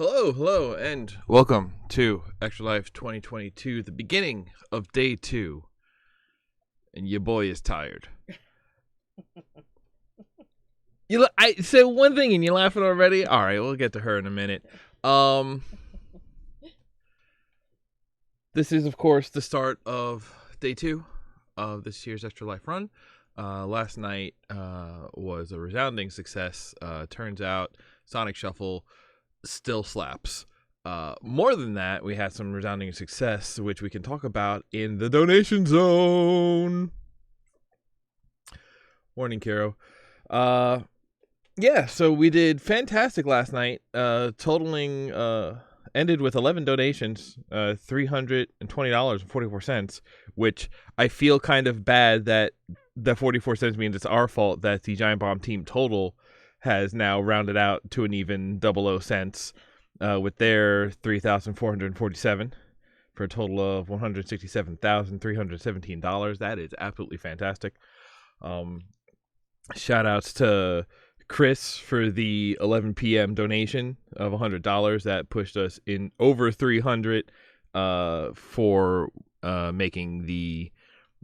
Hello, and welcome to Extra Life 2022, the beginning of day 2. And your boy is tired. I said one thing and you're laughing already? Alright, we'll get to her in a minute. This is, of course, the start of day 2 of this year's Extra Life run. Last night was a resounding success. Turns out Sonic Shuffle still slaps. More than that, we had some resounding success, which we can talk about in the donation zone. Morning, Kiro. So we did fantastic last night. Totaling ended with 11 donations, $320.44, which I feel kind of bad that the 44 cents means it's our fault that the Giant Bomb team total has now rounded out to an even 00 cents with their 3,447 for a total of $167,317. That is absolutely fantastic. Shout outs to Chris for the 11 p.m. donation of $100 that pushed us in over 300 for making the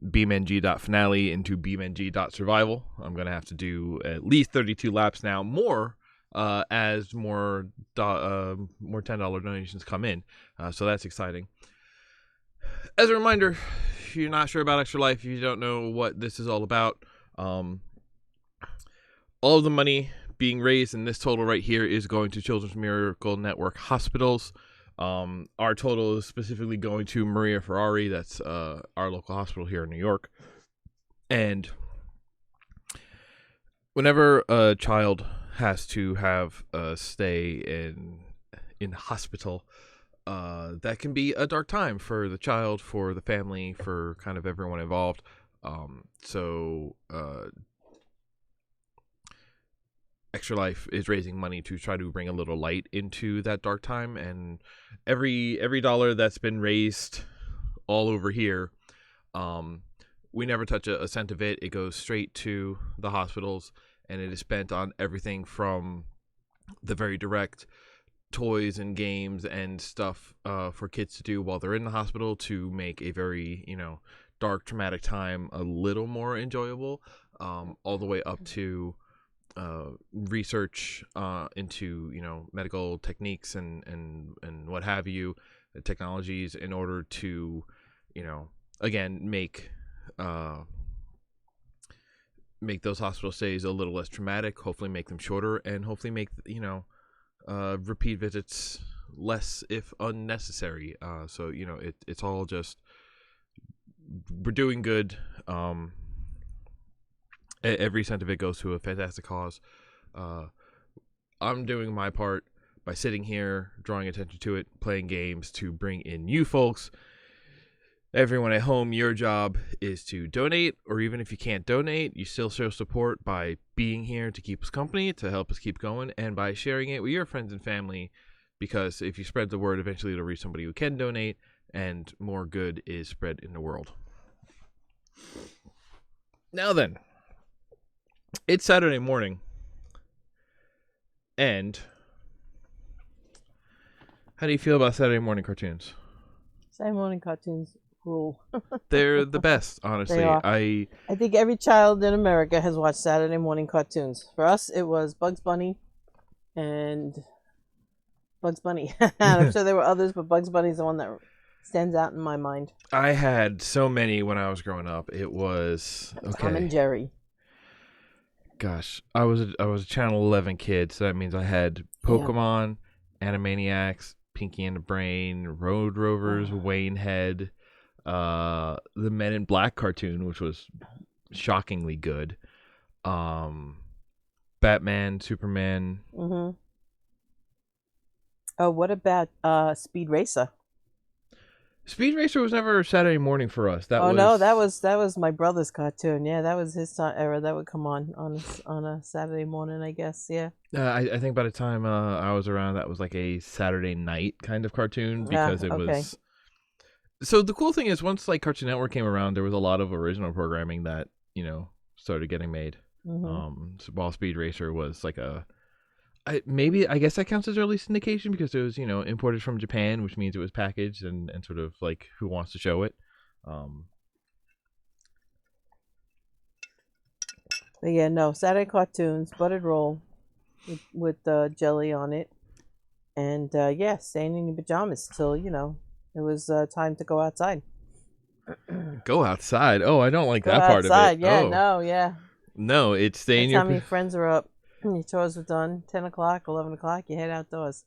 BeamNG.finale into BeamNG.survival. I'm going to have to do at least 32 laps now, more as more $10 donations come in. So that's exciting. As a reminder, if you're not sure about Extra Life, if you don't know what this is all about, all of the money being raised in this total right here is going to Children's Miracle Network hospitals. Our total is specifically going to Maria Ferrari. That's our local hospital here in New York. And whenever a child has to have a stay in hospital, that can be a dark time for the child, for the family, for kind of everyone involved. Extra Life is raising money to try to bring a little light into that dark time, and every dollar that's been raised all over here, we never touch a cent of it. It goes straight to the hospitals, and it is spent on everything from the very direct toys and games and stuff for kids to do while they're in the hospital to make a very, dark, traumatic time a little more enjoyable, all the way up to research into medical techniques and what have you, technologies, in order to again make those hospital stays a little less traumatic, hopefully make them shorter, and hopefully make repeat visits less if unnecessary. So it's all just, we're doing good. Every cent of it goes to a fantastic cause. I'm doing my part by sitting here, drawing attention to it, playing games to bring in you folks. Everyone at home, your job is to donate, or even if you can't donate, you still show support by being here to keep us company, to help us keep going, and by sharing it with your friends and family, because if you spread the word, eventually it'll reach somebody who can donate, and more good is spread in the world. Now then, it's Saturday morning, and how do you feel about Saturday morning cartoons? Saturday morning cartoons rule. They're the best, honestly. They are. I think every child in America has watched Saturday morning cartoons. For us, it was Bugs Bunny and Bugs Bunny. I'm sure there were others, but Bugs Bunny is the one that stands out in my mind. I had so many when I was growing up. It was Tom and Jerry. Gosh, I was a Channel 11 kid, so that means I had Pokemon, Animaniacs, Pinky and the Brain, Road Rovers, Wayne Head, the Men in Black cartoon, which was shockingly good, Batman, Superman. Mm-hmm. Oh, what about Speed Racer? Speed Racer was never Saturday morning for us. No, that was my brother's cartoon. Yeah, that was his era. That would come on a Saturday morning, I guess. Yeah. I think by the time I was around, that was like a Saturday night kind of cartoon, because it was. So the cool thing is, once like Cartoon Network came around, there was a lot of original programming that started getting made. Mm-hmm. While Speed Racer was like a I guess that counts as early syndication because it was, imported from Japan, which means it was packaged and sort of like who wants to show it. But yeah, no, Saturday cartoons, buttered roll with jelly on it. And yeah, staying in your pajamas till, it was time to go outside. Go outside. Oh, I don't like Go that part of it. outside, yeah, Oh. no, yeah. No, it's By staying the your time your friends are up, your chores are done, 10 o'clock, 11 o'clock, you head outdoors.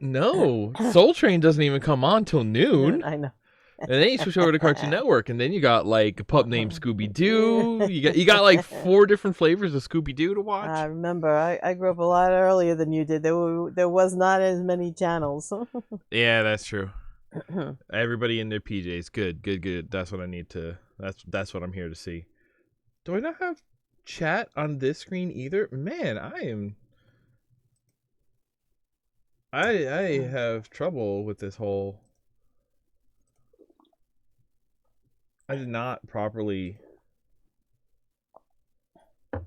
No, Soul Train doesn't even come on till noon. I know. And then you switch over to Cartoon Network, and then you got like a pup named Scooby Doo. You got like 4 different flavors of Scooby Doo to watch. I remember I grew up a lot earlier than you did. There was not as many channels. Yeah, that's true. Everybody in their PJs. Good. That's what I need to. That's what I'm here to see. Do I not have chat on this screen either? Man, I have trouble with this whole. I did not properly. What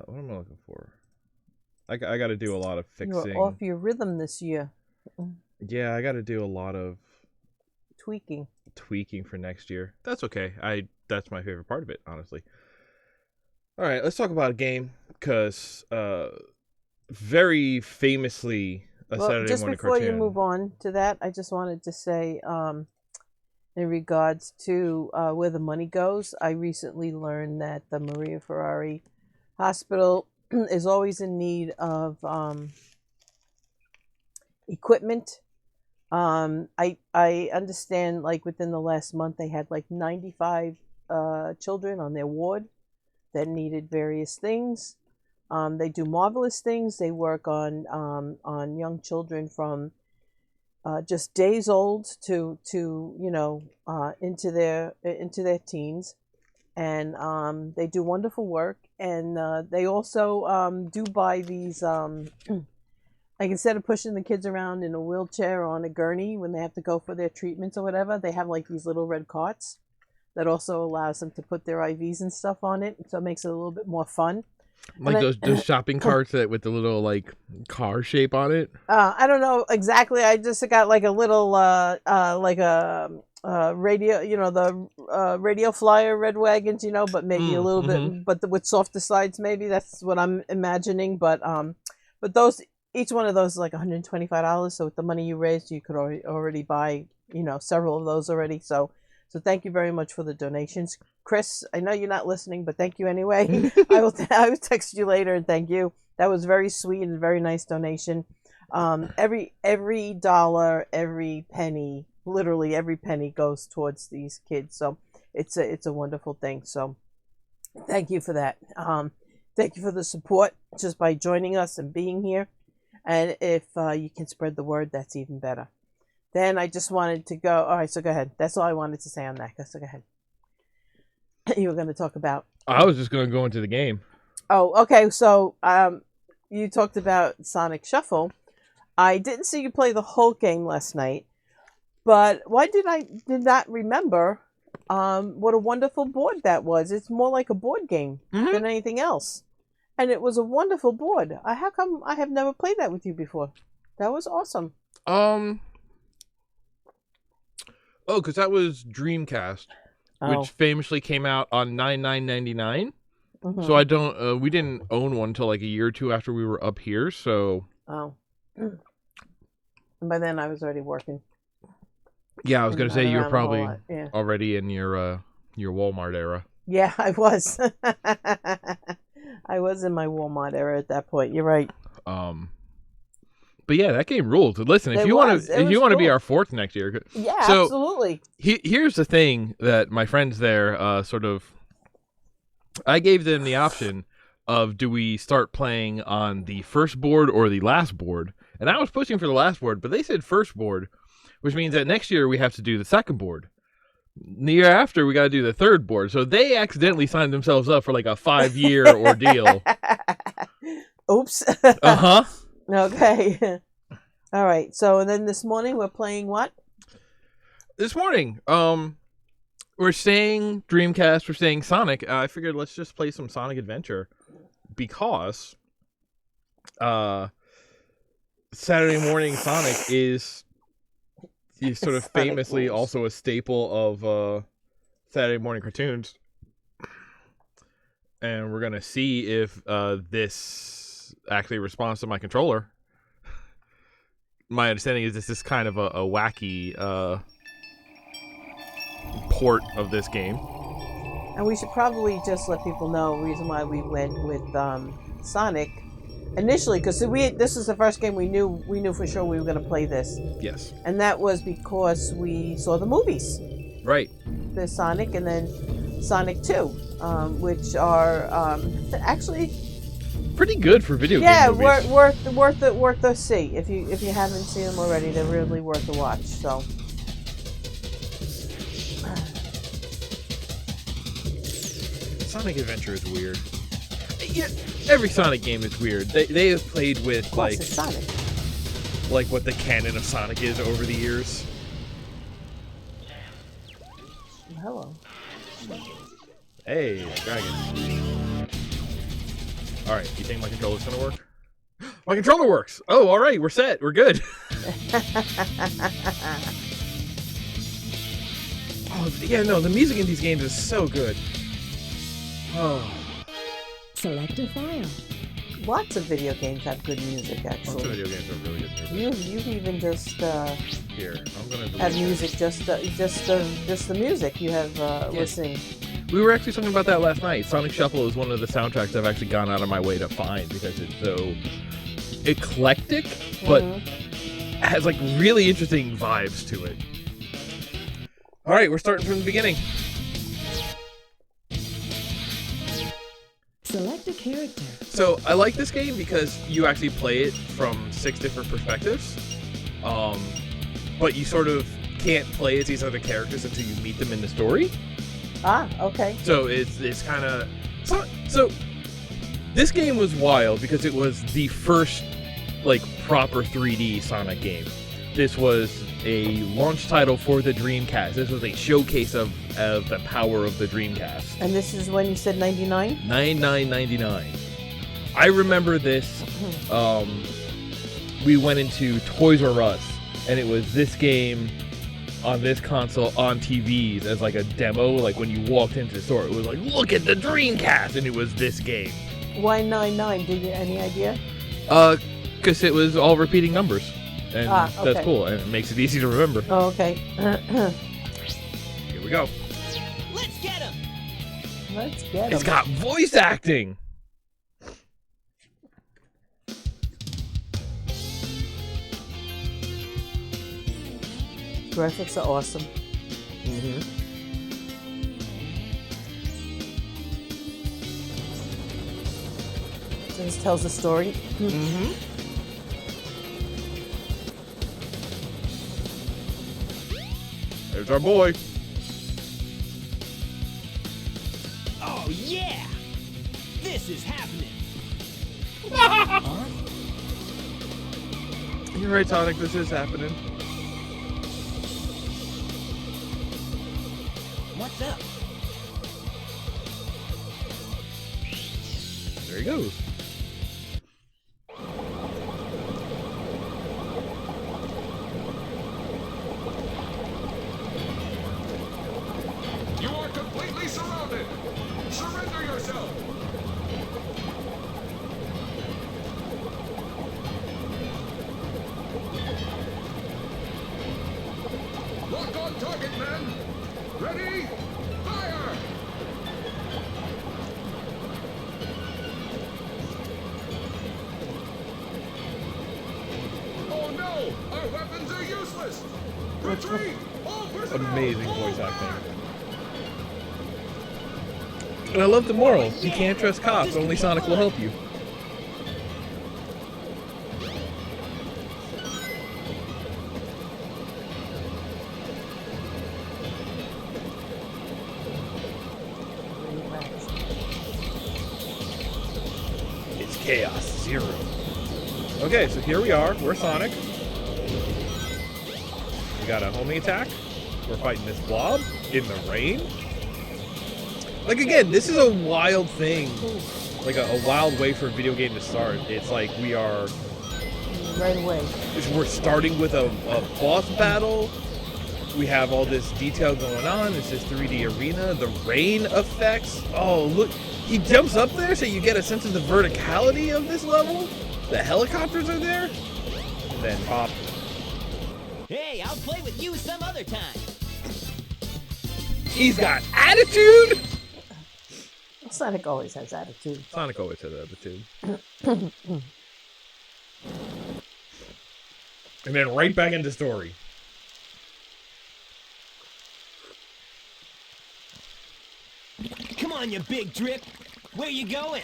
am I looking for? I got to do a lot of fixing. You're off your rhythm this year. Yeah, I got to do a lot of tweaking for next year. That's okay. That's my favorite part of it, honestly. All right, let's talk about a game because very famously a Saturday morning cartoon. Just before you move on to that, I just wanted to say, in regards to where the money goes, I recently learned that the Maria Ferrari Hospital is always in need of equipment. I understand, like, within the last month they had like 95 children on their ward that needed various things. They do marvelous things. They work on young children from just days old to into their teens, and they do wonderful work. And they also do buy these like, instead of pushing the kids around in a wheelchair or on a gurney when they have to go for their treatments or whatever, they have like these little red carts that also allows them to put their IVs and stuff on it, so it makes it a little bit more fun. Like those shopping carts with the little like car shape on it. I don't know exactly. I just got like a little like a radio, the radio flyer red wagons, but maybe a little bit, but with softer sides. Maybe that's what I'm imagining. But those, each one of those is like $125. So with the money you raised, you could already buy several of those already. So thank you very much for the donations. Chris, I know you're not listening, but thank you anyway. I will text you later and thank you. That was very sweet and very nice donation. Every dollar, every penny, literally every penny goes towards these kids. So it's a wonderful thing. So thank you for that. Thank you for the support just by joining us and being here. And if you can spread the word, that's even better. Then I just wanted to go. All right, so go ahead. That's all I wanted to say on that. So go ahead. You were going to talk about. I was just going to go into the game. Oh, okay. So you talked about Sonic Shuffle. I didn't see you play the whole game last night, but why did not remember what a wonderful board that was? It's more like a board game than anything else, and it was a wonderful board. How come I have never played that with you before? That was awesome. Oh, because that was Dreamcast, which famously came out on 9/9/99. So I don't. We didn't own one until like a year or two after we were up here. So. Oh. And by then I was already working. Yeah, I was gonna say you were probably already in your Walmart era. Yeah, I was. I was in my Walmart era at that point. You're right. But yeah, that game ruled. Listen, if you want to be our fourth next year, yeah, absolutely. Here's the thing that my friends there I gave them the option of, do we start playing on the first board or the last board? And I was pushing for the last board, but they said first board, which means that next year we have to do the second board. The year after, we got to do the third board. So they accidentally signed themselves up for like a 5-year ordeal. Oops. Uh-huh. Okay. All right. So, and then this morning we're playing what? This morning, we're saying Dreamcast, we're saying Sonic. I figured let's just play some Sonic Adventure because Saturday morning Sonic is sort of Sonic famously rules. also a staple of Saturday morning cartoons. And we're going to see if this actually responds to my controller. My understanding is this is kind of a wacky port of this game. And we should probably just let people know the reason why we went with Sonic initially, because this is the first game we knew for sure we were going to play this. Yes. And that was because we saw the movies. Right. There's Sonic and then Sonic 2, which are actually pretty good for video yeah, game movies. worth the see. If you haven't seen them already, they're really worth the watch. So Sonic Adventure is weird. Yeah, every Sonic game is weird. They have played with of course, it's Sonic. like what the canon of Sonic is over the years. Hello. Hey, dragon. All right, you think my controller's gonna work? My controller works. Oh, all right, we're set. We're good. Oh yeah, no, the music in these games is so good. Oh. Select a file. Lots of video games have good music, Lots of actually. video games have really good music. You've even just Here, I'm gonna have delete music, just the music you have listening. We were actually talking about that last night. Sonic Shuffle is one of the soundtracks I've actually gone out of my way to find because it's so eclectic, but has like really interesting vibes to it. All right, we're starting from the beginning. Select a character. So I like this game because you actually play it from 6 different perspectives, but you sort of can't play as these other characters until you meet them in the story. Ah, okay. So it's kind of so. This game was wild because it was the first like proper 3D Sonic game. This was a launch title for the Dreamcast. This was a showcase of the power of the Dreamcast. And this is when you said 99? $99.99. I remember this. We went into Toys R Us, and it was this game on this console on TVs as like a demo. Like when you walked into the store, it was like, look at the Dreamcast, and it was this game. Why 99? Did you any idea? Because it was all repeating numbers, and okay. that's cool, and it makes it easy to remember. Oh, okay. Here we go. Let's get him! Let's get It's him. got voice acting. Graphics are awesome. So this tells a story. There's our boy. Oh yeah! This is happening! You're right, Sonic. This is happening. What's up? There he goes. You are completely surrounded! Surrender yourself! Lock on target, men! Ready? Fire! Oh no! Our weapons are useless! Retreat! All personnel! Amazing Fall voice back! acting. And I love the moral. You can't trust cops. Only Sonic will help you. It's Chaos Zero. Okay, so here we are. We're Sonic. We got a homing attack. We're fighting this blob in the rain. Like, again, this is a wild thing like a wild way for a video game to start. It's like we are Right away. we're starting with a boss battle. We have all this detail going on. It's this 3D arena. The rain effects. Oh, look. He jumps up there so you get a sense of the verticality of this level. The helicopters are there. And then pop. Hey, I'll play with you some other time. He's got attitude. Sonic always has attitude. Sonic always had attitude. And then right back into story. Come on, you big drip. Where you going?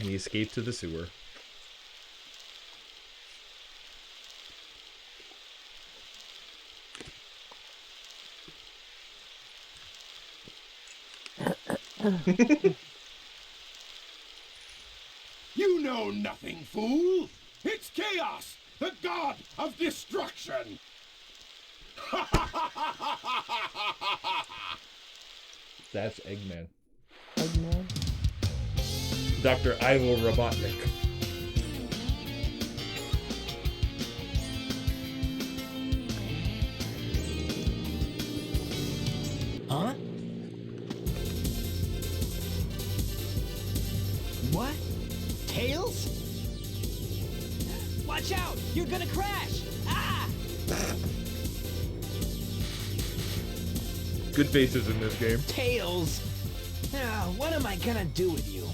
He escaped to the sewer. You know nothing, fool. It's Chaos, the god of destruction. That's Eggman. Eggman. Dr. Ivo Robotnik. Huh? What? Tails? Watch out! You're gonna crash! Ah! Good faces in this game. Tails! Ah, what am I gonna do with you?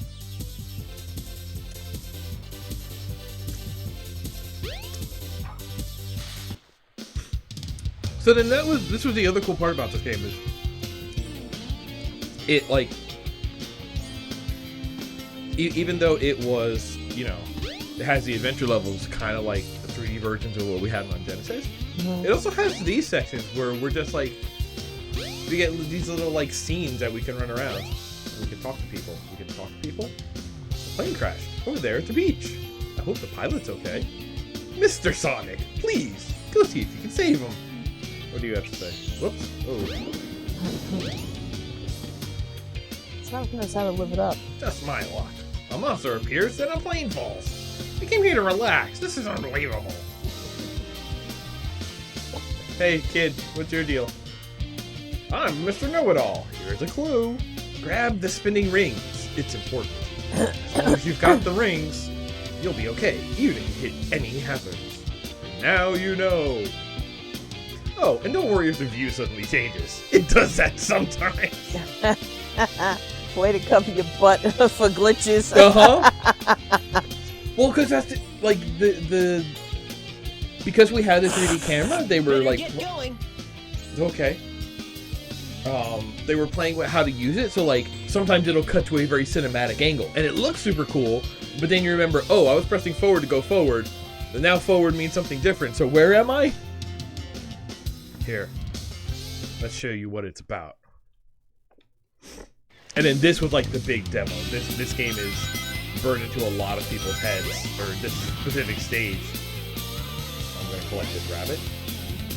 So then this was the other cool part about this game is it like even though it was, you know, it has the adventure levels kind of like the 3D versions of what we had on Genesis. It also has these sections where we're just like we get these little like scenes that we can run around. We can talk to people. Plane crash over there at the beach. I hope the pilot's okay. Mr. Sonic, please go see if you can save him. What do you have to say? Whoops. Oh. Sonic knows how to live it up. Just my luck. A monster appears and a plane falls. I came here to relax. This is unbelievable. Hey, kid, what's your deal? I'm Mr. Know-It-All. Here's a clue. Grab the spinning rings. It's important. As long as you've got the rings, you'll be okay, even if you hit any hazards. Now you know. Oh, and don't worry if the view suddenly changes. It does that sometimes. Way to cover your butt for glitches. Well, because that's like the because we had the 3D camera, they were Better like get going. okay. They were playing with how to use it, so like sometimes it'll cut to a very cinematic angle, and it looks super cool. But then you remember, oh, I was pressing forward to go forward, and now forward means something different. So where am I? Here, let's show you what it's about. And then this was like the big demo. This game is burned into a lot of people's heads, or this specific stage. I'm gonna collect this rabbit.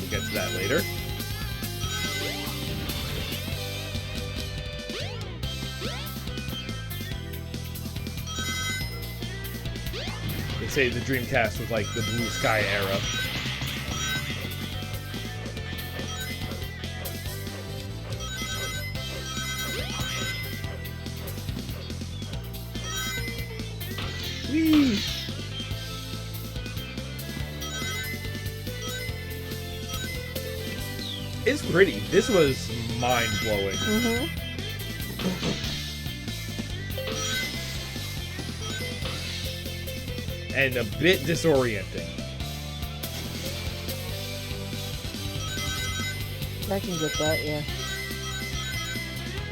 We'll get to that later. They say the Dreamcast was like the Blue Sky era. Whee! It's pretty. This was mind-blowing. And a bit disorienting. I can get that, yeah.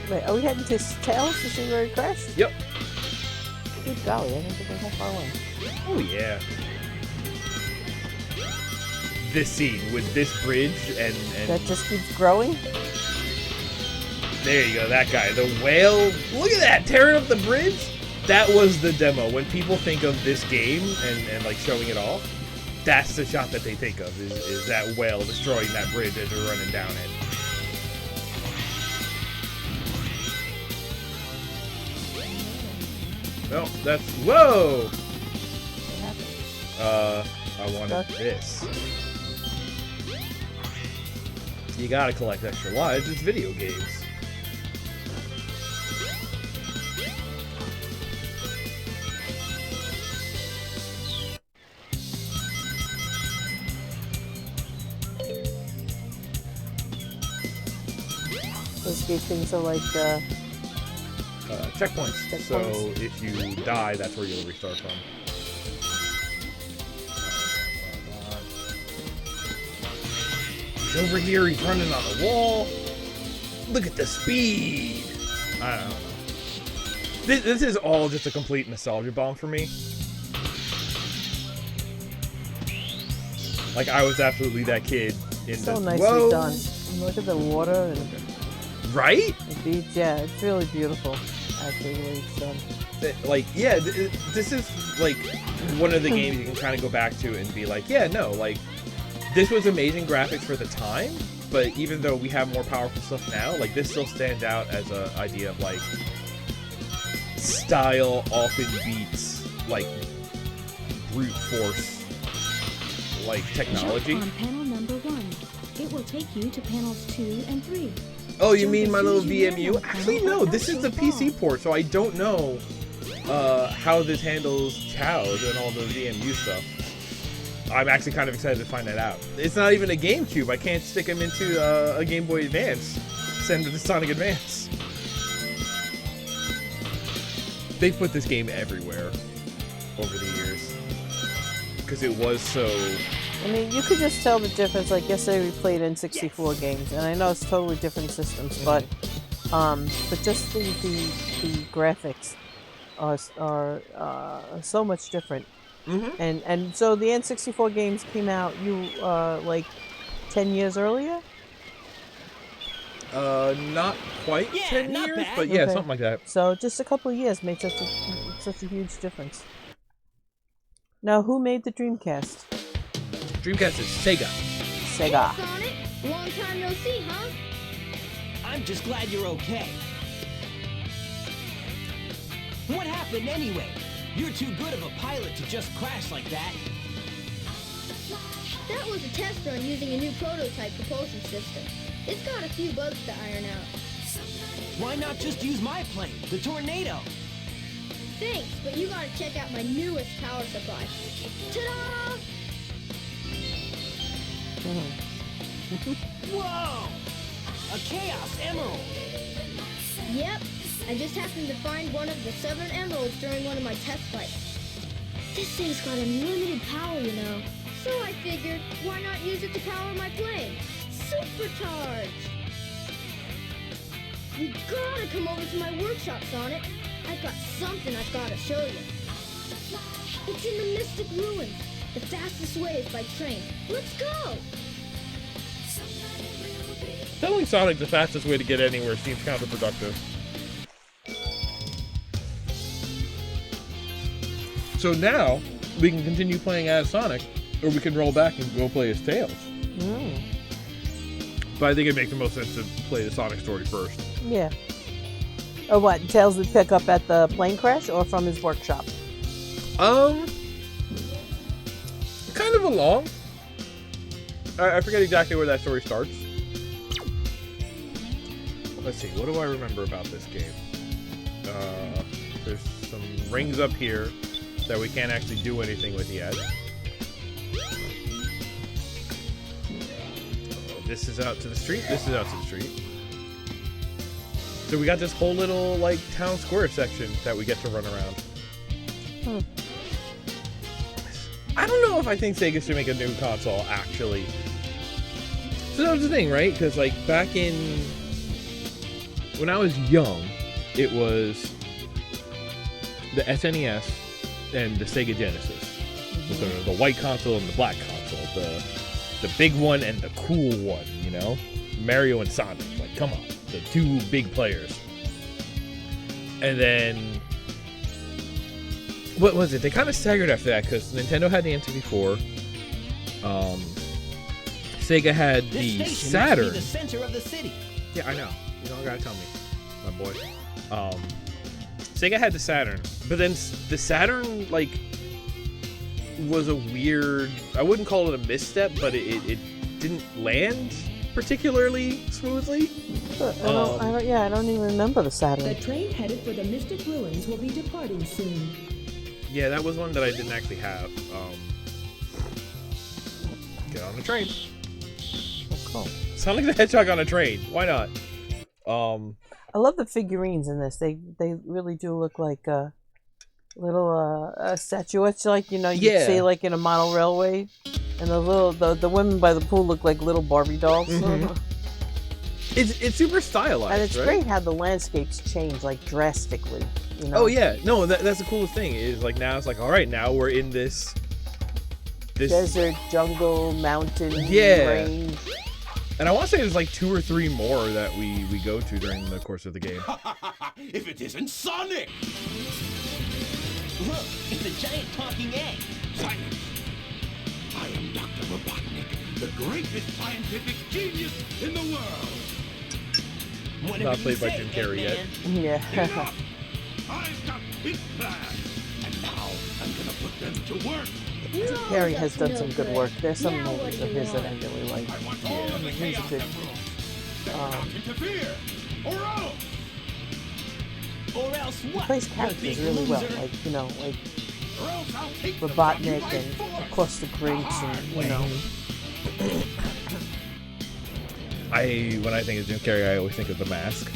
Wait, are we heading to Tails to see where he crashed? Yep. Good golly, I didn't think I was that far away. Oh yeah. This scene with this bridge and That just keeps growing? there you go, that guy. The whale. Look at that, tearing up the bridge. That was the demo. When people think of this game and like showing it off, that's the shot that they think of, is that whale destroying that bridge as they're running down it. No, that's whoa. What happened? I wanted this. You gotta collect extra lives. It's video games. Those gate things are like Checkpoints. So if you die, that's where you'll restart from. He's over here. He's running on the wall. Look at the speed. I don't know. This is all just a complete nostalgia bomb for me. Like, I was absolutely that kid in so the... nicely Whoa. done. And look at the water and Right? the beach. Yeah, it's really beautiful. Actually, the way it's done. Like, yeah, this is like one of the games you can kind of go back to and be like, yeah, no, like, this was amazing graphics for the time, but even though we have more powerful stuff now, like, this still stands out as an idea of, like, style often beats, like, brute force, like, technology. Jump on panel number 1. It will take you to panels 2 and 3. Oh, you Jump mean as my soon little as you land VMU? on Actually, panel no, this is the PC port, so I don't know how this handles chows and all the VMU stuff. I'm actually kind of excited to find that out. It's not even a GameCube. I can't stick him into a Game Boy Advance. Send him to Sonic Advance. They put this game everywhere over the years because it was so... I mean, you could just tell the difference. Like yesterday, we played N64 games, and I know it's totally different systems, but just the graphics are so much different. Mm-hmm. And so the N64 games came out like 10 years earlier. Not quite Yeah, 10 not years, bad. but yeah, Okay. something like that. So just a couple of years made such a huge difference. Now, who made the Dreamcast? Dreamcast is Sega. Sega. Sonic, long time no see, huh? I'm just glad you're okay. What happened anyway? You're too good of a pilot to just crash like that. That was a test run using a new prototype propulsion system. It's got a few bugs to iron out. Why not just use my plane, the Tornado? Thanks, but you gotta check out my newest power supply. Ta-da! Whoa! A Chaos Emerald! Yep, I just happened to find one of the 7 emeralds during one of my test flights. This thing's got unlimited power, you know. So I figured, why not use it to power my plane? Supercharged! You gotta come over to my workshop, Sonic. I've got something I've gotta show you. It's in the Mystic Ruins. The fastest way is by train. Let's go! Telling Sonic the fastest way to get anywhere seems counterproductive. So now, we can continue playing as Sonic, or we can roll back and go play as Tails. But I think it makes the most sense to play the Sonic story first. Yeah. Or what? Tails would pick up at the plane crash or from his workshop? Kind of along. I forget exactly where that story starts. Let's see, what do I remember about this game? There's some rings up here that we can't actually do anything with yet. This is out to the street, this is out to the street. So we got this whole little, like, town square section that we get to run around. I don't know if I think Sega should make a new console, actually. So that was the thing, right? Because, like, back in... when I was young, it was the SNES and the Sega Genesis. So the white console and the black console. The big one and the cool one, you know? Mario and Sonic. Like, come on. The two big players. And then... what was it? They kind of staggered after that because Nintendo had the N64. Sega had This the station Saturn. must be the center of the city. Yeah, I know. You don't gotta tell me, my boy. Sega had the Saturn, but then the Saturn like was a weird. I wouldn't call it a misstep, but it didn't land particularly smoothly. I don't even remember the Saturn. The train headed for the Mystic Ruins will be departing soon. Yeah, that was one that I didn't actually have. Get on the train. Oh, cool. Sonic the Hedgehog on a train. Why not? I love the figurines in this. They really do look like little statuettes, like you'd see like in a model railway, and the women by the pool look like little Barbie dolls. Mm-hmm. It's super stylized, and it's right? great how the landscapes change like drastically. Oh yeah, no, that's the coolest thing. Is like now it's like, all right, now we're in this desert, jungle, mountain, range. And I want to say there's like 2 or 3 more that we go to during the course of the game. If it isn't Sonic! Look, it's a giant talking egg. Silence! I am Dr. Robotnik, the greatest scientific genius in the world! Whatever Not you played by say, Jim Carrey yet. Eggman. Yeah. Enough! I've got big plans, and now I'm gonna put them to work! Harry has done some good work. There's some Now movies what of do you his that I want? really like. I want all of the he's a Chaos good. Emeralds! Better not interfere, or else! Or else He what? plays you characters big really well, loser? like Or else I'll take them from you Robotnik by and force. of course the Grinch and When I think of Jim Carrey, I always think of The Mask.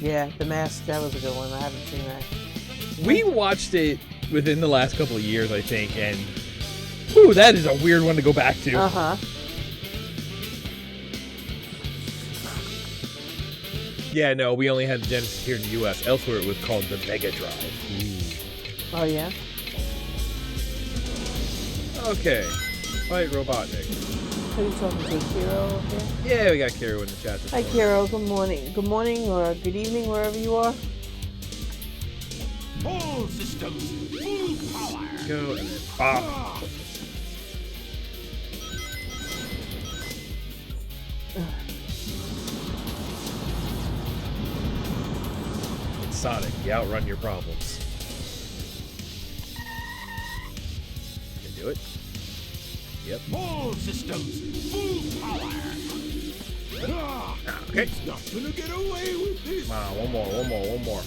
yeah, The Mask. That was a good one. I haven't seen that. We watched it within the last couple of years, I think, and whew, that is a weird one to go back to. Uh-huh. Yeah, no, we only had the Genesis here in the U.S. Elsewhere, it was called the Mega Drive. Oh yeah. Okay, fight Robotnik. Are you talking to Kiro over there? Yeah, we got Kiro in the chat. this Hi morning. Kiro. Good morning. Good morning or good evening wherever you are. All systems, full power! Go and then pop. It's Sonic. You outrun your problems. Can you do it? Yep. All systems, full power! Okay. It's not gonna get away with this! Come on, one more.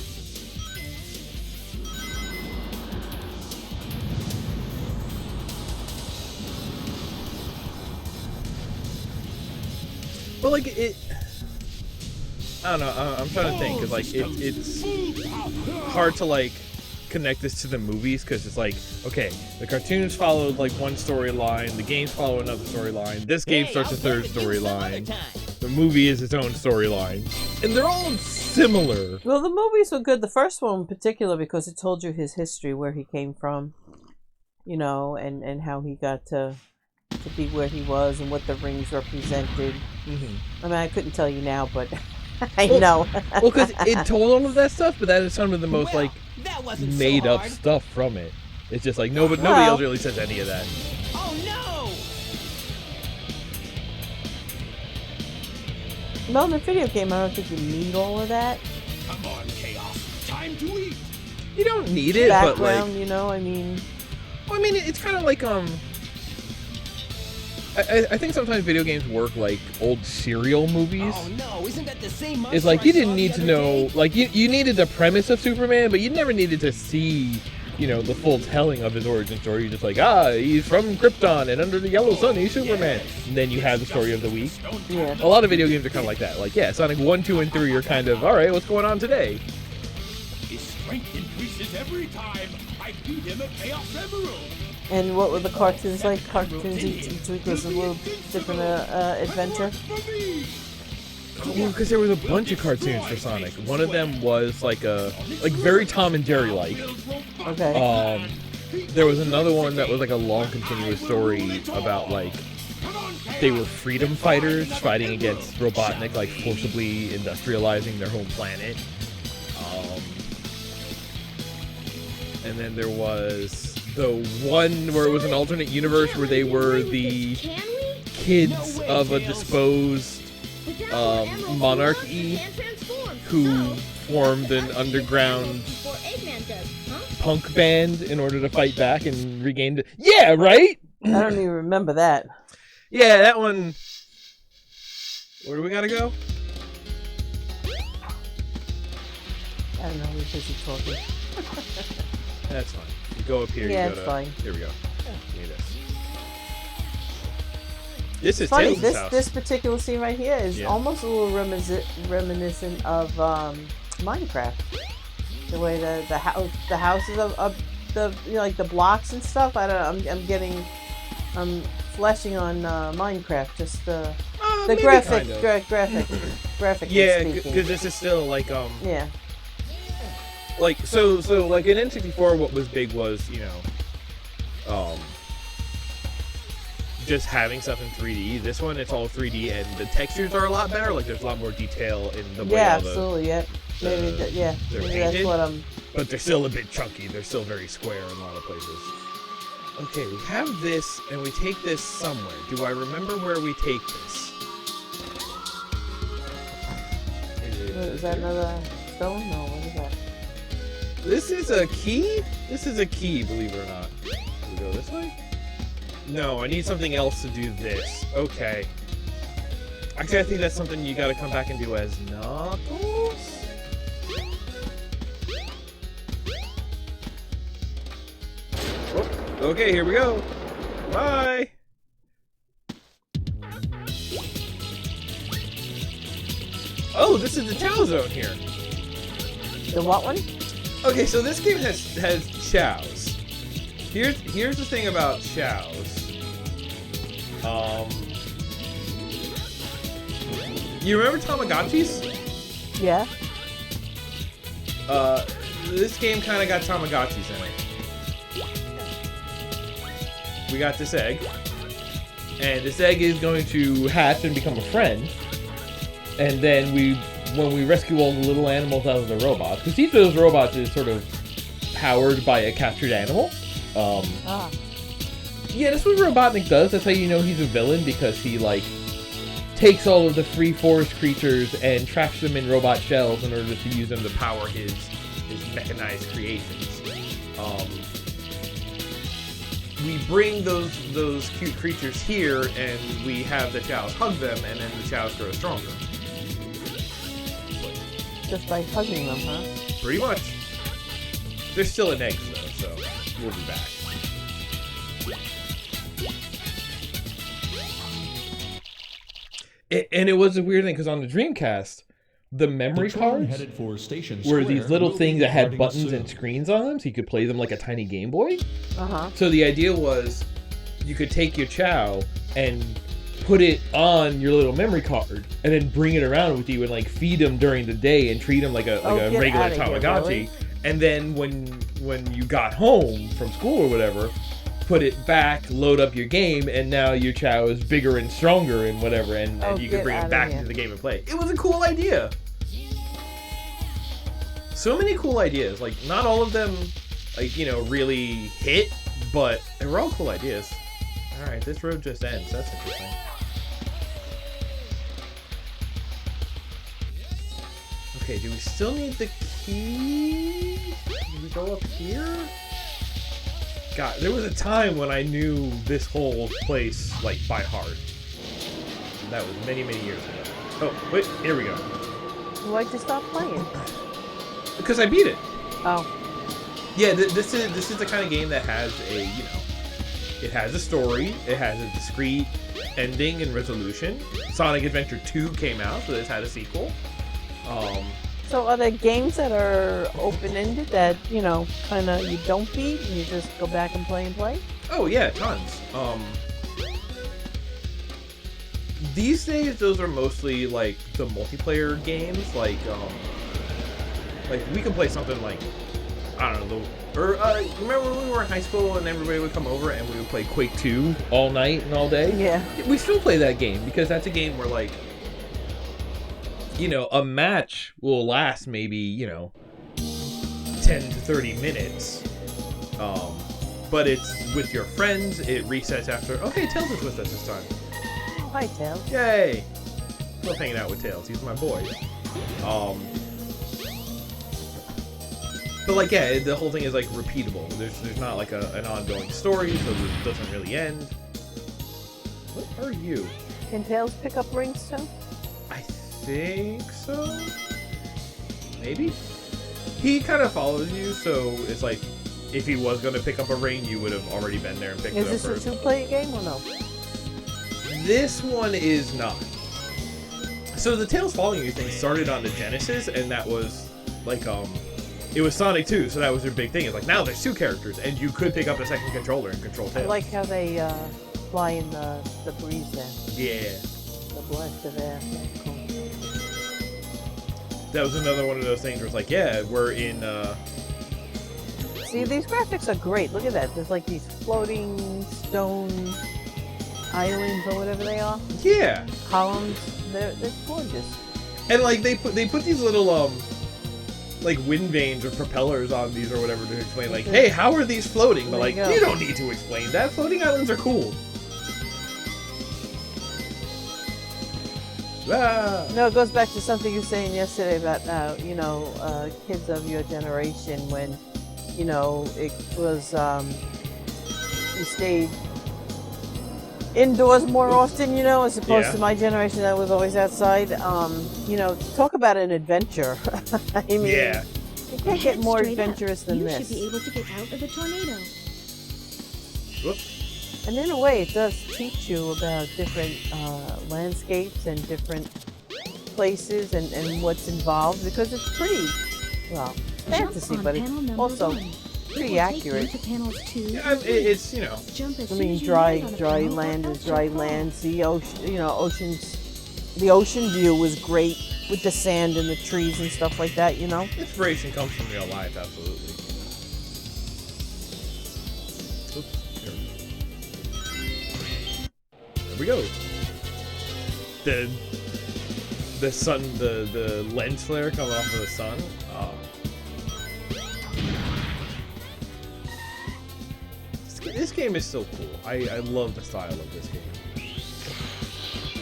But like it, I don't know. I'm trying to think because like it's hard to like connect this to the movies because it's like, okay, the cartoons followed like one storyline, the games follow another storyline, this game Hey, starts a I'll play third with you some other storyline, time. the movie is its own storyline, and they're all similar. Well, the movies were good. The first one in particular because it told you his history, where he came from, and how he got to be where he was and what the rings represented. Mm-hmm. I mean, I couldn't tell you now, but I know. Well, because it told all of that stuff, but that is some of the most Well, like that wasn't so made up hard. stuff from it. It's just like nobody Well- else really says any of that. Oh no! Well, in the video game, I don't think you need all of that Come on, Chaos! Time to eat! You don't need it, but background. like, I mean, well, I mean, it's kind of like I think sometimes video games work like old serial movies. Oh no! Isn't that the same monster? It's like I you saw didn't the need to other know, day? like you needed the premise of Superman, but you never needed to see, the full telling of his origin story. You're just like, he's from Krypton and under the yellow sun, he's Superman. And then you have the story of the week. yeah. A lot of video games are kind of like that. Like, yeah, Sonic 1, 2, and 3 are kind of, all right, what's going on today? His strength increases every time I feed him a Chaos Emerald! And what were the cartoons like? Cartoons each week was a little different adventure. Well, because there was a bunch of cartoons for Sonic. One of them was like very Tom and Jerry like. Okay. There was another one that was like a long continuous story about like they were freedom fighters fighting against Robotnik, like forcibly industrializing their home planet. And then there was the one where it was an alternate universe where they were the Can we? kids of a disposed But now we're Emerald monarchy and transform. who So, formed an underground for caveman does, huh? punk band in order to fight back and regain the... Yeah, right? I don't even remember that. Yeah, that one... Where do we gotta go? I don't know. We're busy talking. That's fine. You go up here. Yeah, you go it's to... fine. Here we go. Give me this. This is Funny. Tails' house. This particular scene right here is Yeah. almost a little reminiscent of Minecraft. The way the houses of the like the blocks and stuff. I don't know. I'm flashing on Minecraft. Just the Maybe graphic kind of. graphic. Yeah, speaking. because this is still like Yeah. like so like in N64, what was big was just having stuff in 3D. This one, it's all 3D, and the textures are a lot better. Like there's a lot more detail in the way Yeah, all the, absolutely. Yeah. Maybe. they're Maybe painted. that's what I'm. but they're still a bit chunky. They're still very square in a lot of places. Okay, we have this, and we take this somewhere. Do I remember where we take this? Is that another stone? No. What is that? This is a key? This is a key, believe it or not. Do we go this way? No, I need something else to do this. Okay. Actually, I think that's something you gotta come back and do as Knuckles? Oh, okay, here we go. Bye! Oh, this is the Chow Zone here. The what one? Okay, so this game has chows. Here's the thing about chows. You remember Tamagotchis? Yeah. This game kind of got Tamagotchis in it. We got this egg, and this egg is going to hatch and become a friend. And then when we rescue all the little animals out of the robots, because each of those robots is sort of powered by a captured animal. Yeah, that's what Robotnik does. That's how you know he's a villain, because he like takes all of the free forest creatures and traps them in robot shells in order to use them to power his mechanized creations. We bring those cute creatures here, and we have the chows hug them, and then the chows grow stronger. Just by hugging them, huh? Pretty much. They're still in eggs though, so we'll be back. And it was a weird thing, because on the Dreamcast, the memory cards headed for Station were these Square little will things be that had departing buttons soon. and screens on them, so you could play them like a tiny Game Boy. Uh-huh. So the idea was, you could take your Chow and put it on your little memory card, and then bring it around with you and like feed them during the day and treat them like a get regular outta here, Tamagotchi. really? And then when you got home from school or whatever, put it back, load up your game, and now your Chow is bigger and stronger and whatever, and you can get bring it outta back here. into the game and play. It was a cool idea. So many cool ideas. Like, not all of them, like, really hit, but they were all cool ideas. Alright, this road just ends. That's interesting. Okay, do we still need the key? Do we go up here? God, there was a time when I knew this whole place, like, by heart. That was many, many years ago. Oh, wait, here we go. Why'd you stop playing? Because I beat it. Oh. Yeah, this is the kind of game that has a, it has a story, it has a discrete ending and resolution. Sonic Adventure 2 came out, so this had a sequel. So are there games that are open-ended that, kind of you don't beat and you just go back and play? Oh yeah, tons. These days, those are mostly like the multiplayer games. Like we can play something like, I don't know, remember when we were in high school and everybody would come over and we would play Quake 2 all night and all day? Yeah. We still play that game because that's a game where like, a match will last maybe, 10 to 30 minutes. But it's with your friends, it resets after. Okay, Tails is with us this time. Hi, Tails. Yay! Love hanging out with Tails. He's my boy. But like, yeah, the whole thing is like repeatable. There's not like an ongoing story, so it doesn't really end. What are you? Can Tails pick up rings too? I think so. Maybe. He kind of follows you, so it's like if he was gonna pick up a ring, you would have already been there and picked it up Is this first. a two-player game or no? This one is not. So the Tails following you thing started on the Genesis, and that was like it was Sonic 2, so that was their big thing. It's like now there's 2 characters, and you could pick up a second controller and control I Tails. like how they fly in the breeze there. Yeah. The blast of air. That's cool. That was another one of those things where it's like, yeah, we're in See, these graphics are great. Look at that. There's like these floating stone islands or whatever they are. yeah. Columns. They're gorgeous. And like they put these little like wind vanes or propellers on these or whatever to explain like, hey, how are these floating? But There like you go. you don't need to explain that. Floating islands are cool. Ah. No, it goes back to something you were saying yesterday about kids of your generation when, it was you stayed indoors more often, as opposed Yeah. to my generation that was always outside. Talk about an adventure. I mean, Yeah. you can't get more Straight up, adventurous than you this. should be able to get out of a tornado. Whoops. And in a way, it does teach you about different landscapes and different places and what's involved because it's pretty, well, fantasy, Jump on but panel it's number also 1. pretty It will take you accurate. to panels 2 Yeah, and 3. it's Jump as I soon mean, as you dry land on a panel or land is else dry you'll fall. land. The ocean, oceans, the ocean view was great with the sand and the trees and stuff like that. inspiration comes from real life, absolutely. Oops. There we go. The sun, the lens flare coming off of the sun. Oh. This game is so cool. I love the style of this game.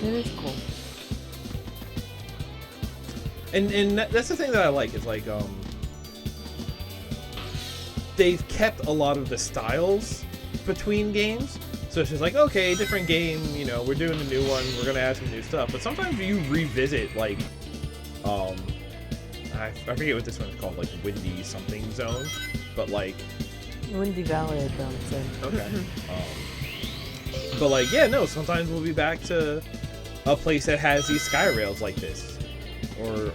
It is cool. And that's the thing that I like is like they've kept a lot of the styles between games. So it's just like, okay, different game, we're doing a new one, we're gonna add some new stuff. But sometimes you revisit like I forget what this one's called, like Windy something zone. But like Windy Valley, I don't say. okay. But like, yeah, no, sometimes we'll be back to a place that has these sky rails like this. Or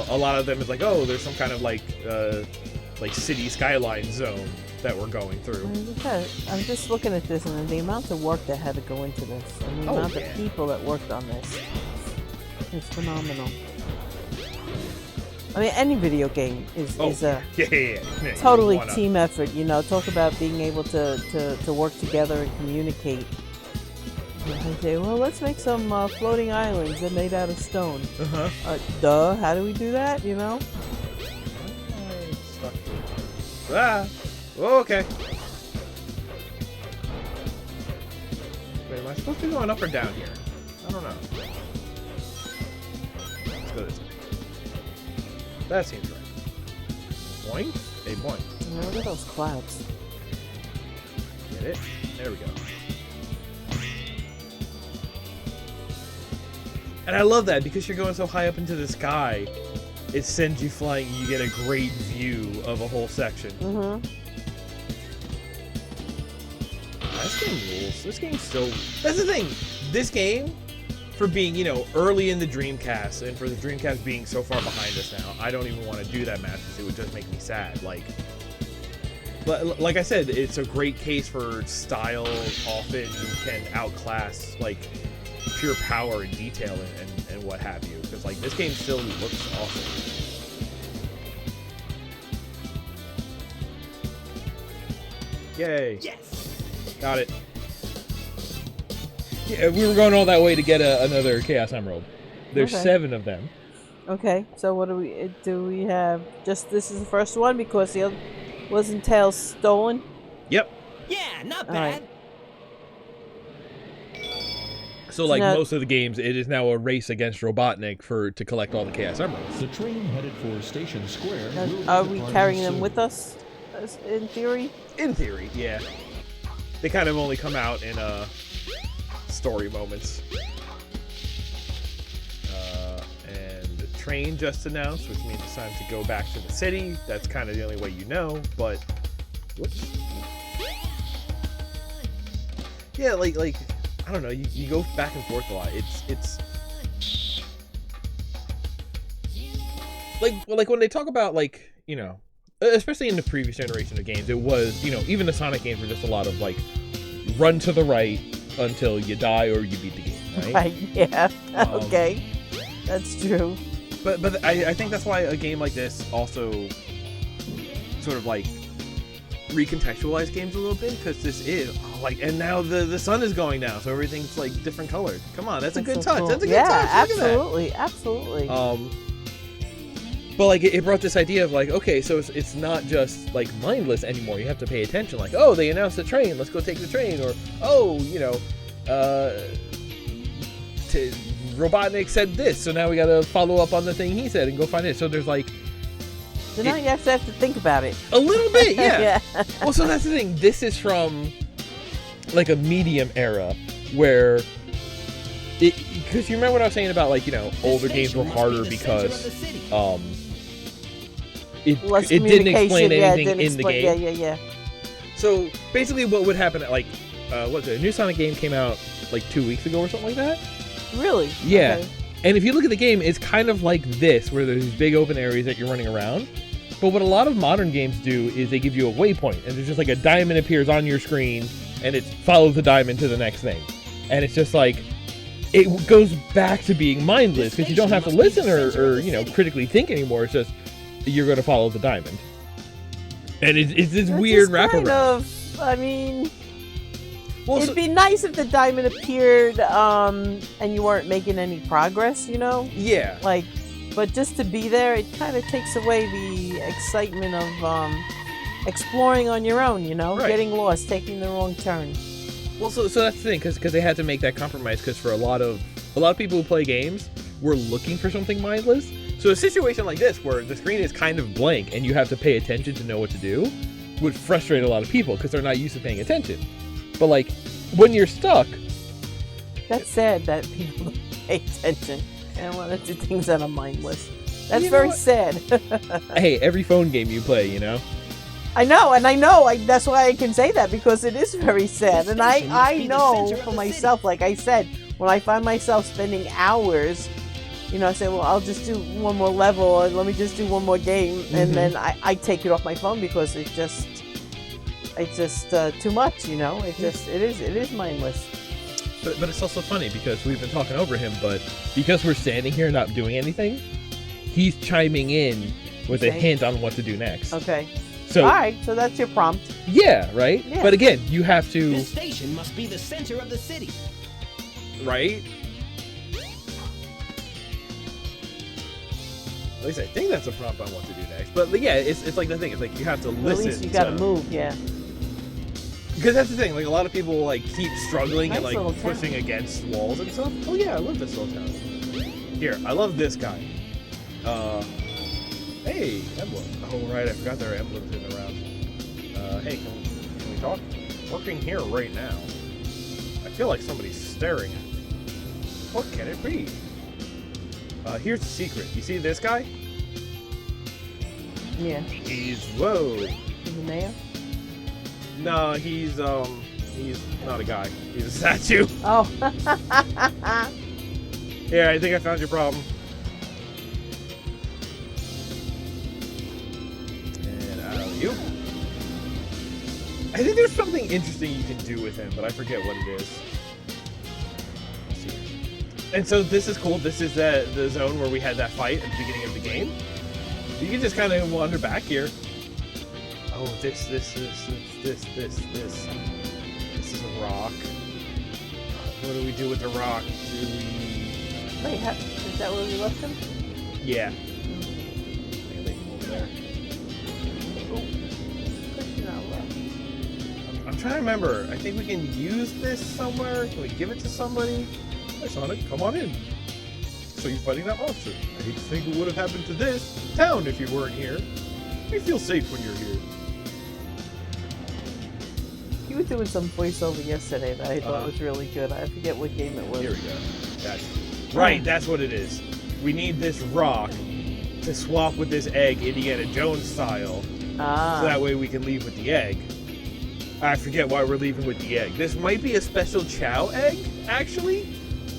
a lot of them is like, oh, there's some kind of like city skyline zone that we're going through. I'm just looking at this and the amount of work that had to go into this and the Oh, amount yeah. of people that worked on this is phenomenal. I mean, any video game is a Yeah. totally One up. team effort. Talk about being able to work together and communicate. I say, well, let's make some floating islands that are made out of stone. Uh-huh. How do we do that? Ah. Oh, okay. Wait, am I supposed to be going up or down here? I don't know. Let's go this way. That seems right. Boing? Hey, boing. Look at those clouds. Get it? There we go. And I love that because you're going so high up into the sky, it sends you flying and you get a great view of a whole section. Mm-hmm. This game rules. This game still... That's the thing. This game, for being, early in the Dreamcast, and for the Dreamcast being so far behind us now, I don't even want to do that match because it would just make me sad. Like I said, it's a great case for style often can outclass, pure power and detail and what have you. Because, this game still looks awesome. Yay. Yes! Got it. Yeah, we were going all that way to get another Chaos Emerald. There's Okay. 7 of them. Okay, so what do we have? Just this is the first one because the other wasn't Tails stolen. Yep. Yeah, not All bad. right. So like Now- most of the games, it is now a race against Robotnik to collect all the Chaos Emeralds. The train headed for Station Square. Now, will be are we departing carrying them soon. with us, in theory? In theory, yeah. They kind of only come out in story moments. And the train just announced, which means it's time to go back to the city. That's kind of the only way you know, but whoops. Yeah, like I don't know. You go back and forth a lot. It's like when they talk about like, you know, especially in the previous generation of games, it was, you know, even the Sonic games were just a lot of like run to the right until you die or you beat the game, right? Right, yeah. Um, Okay. That's true. But I think that's why a game like this also sort of like recontextualize games a little bit, because this is like, and now the sun is going down, so everything's like different colored. Come on, that's a good touch. That's a good touch. Look at that. Absolutely, absolutely. But like it brought this idea of like, okay, so it's not just like mindless anymore. You have to pay attention. Like, oh, they announced the train. Let's go take the train. Or oh, you know, Robotnik said this, so now we got to follow up on the thing he said and go find it. So there's like So now you actually have to think about it. a little bit, yeah. Yeah. Well, so that's the thing. This is from like a medium era where it, because you remember what I was saying about like, you know, older games were harder because Less it didn't explain communication, yeah, anything didn't in the explain- game. Yeah. So basically, what would happen at like what's it? A new Sonic game came out like 2 weeks ago or something like that. Really? Yeah. Okay. And if you look at the game, it's kind of like this, where there's these big open areas that you're running around. But what a lot of modern games do is they give you a waypoint, and there's just like a diamond appears on your screen, and it follows the diamond to the next thing. And it's just like, it goes back to being mindless, because you don't have to listen or you know, critically think anymore. It's just, you're going to follow the diamond. And it's this That's weird just kind wraparound. of, I mean, Well, it'd so- be nice if the diamond appeared and you weren't making any progress, you know? yeah. Like, but just to be there, it kind of takes away the excitement of exploring on your own, you know? Right. Getting lost, taking the wrong turn. Well, so that's the thing, because they had to make that compromise, because for a lot of people who play games were looking for something mindless. So a situation like this, where the screen is kind of blank and you have to pay attention to know what to do, would frustrate a lot of people because they're not used to paying attention. But like, when you're stuck, That's sad that people don't pay attention and want to do things that are mindless. That's You know very what? sad. hey, every phone game you play, you know, I know, that's why I can say that, because it is very sad. And I know for myself, like I said, when I find myself spending hours, you know, I say, well, I'll just do one more level, or let me just do one more game, and then I take it off my phone because it's just too much, you know. It is mindless. but it's also funny because we've been talking over him, but because we're standing here not doing anything, he's chiming in with a Okay. hint on what to do next. Okay. So All right, so that's your prompt. yeah, right. Yeah. But again, you have to, This station must be the center of the city. right? At least I think that's a prompt on what to do next. But yeah, it's like the thing. It's like you have to Well, listen. at least you got to move, yeah. Because that's the thing. Like a lot of people like keep struggling and Nice like little town. pushing against walls and stuff. Oh yeah, I love this little town. Here, I love this guy. Hey, emblem. Oh right, I forgot there are emblems in the round. Hey, can we talk? Working here right now. I feel like somebody's staring at me. What can it be? Here's the secret. You see this guy? Yeah. He's whoa. Is the mayor? No, he's not a guy. He's a statue. Oh. Yeah, I think I found your problem. And out of you. I think there's something interesting you can do with him, but I forget what it is. Let's see. And so this is cool. This is the zone where we had that fight at the beginning of the game. You can just kind of wander back here. Oh, this is a rock. What do we do with the rock? Do we... Wait, is that where we left him? Yeah. Maybe leave him over there. Pushing out left. I'm trying to remember. I think we can use this somewhere. Can we give it to somebody? Hi, Sonic. Come on in. So you're fighting that monster. I hate to think what would have happened to this town if you weren't here. We feel safe when you're here. You were doing some voiceover yesterday that I thought was really good. I forget what game it was. Here we go. That's right. That's what it is. We need this rock to swap with this egg, Indiana Jones style, so that way we can leave with the egg. I forget why we're leaving with the egg. This might be a special Chow egg, actually.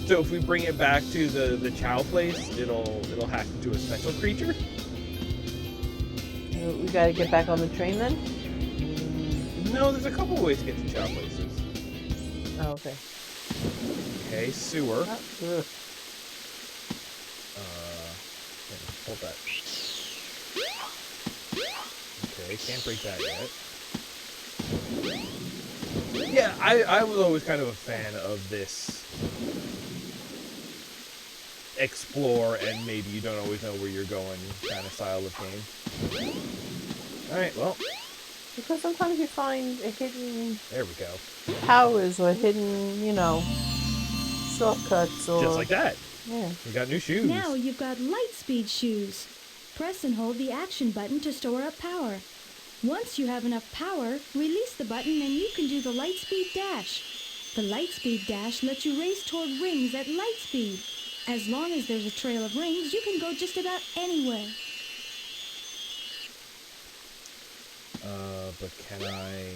So if we bring it back to the Chow place, it'll hack into a special creature. We gotta get back on the train then? No, there's a couple ways to get to Chow places. Oh, okay. Okay, sewer. Ugh. Hold that. Okay, can't break that yet. Yeah, I was always kind of a fan of this explore and maybe you don't always know where you're going kind of style of game. Alright, well. Because sometimes you find a hidden There we go. powers or hidden, you know, shortcuts or... Just like that. Yeah. We got new shoes. Now you've got Lightspeed shoes. Press and hold the action button to store up power. Once you have enough power, release the button and you can do the Lightspeed Dash. The Lightspeed Dash lets you race toward rings at light speed. As long as there's a trail of rings, you can go just about anywhere. But can I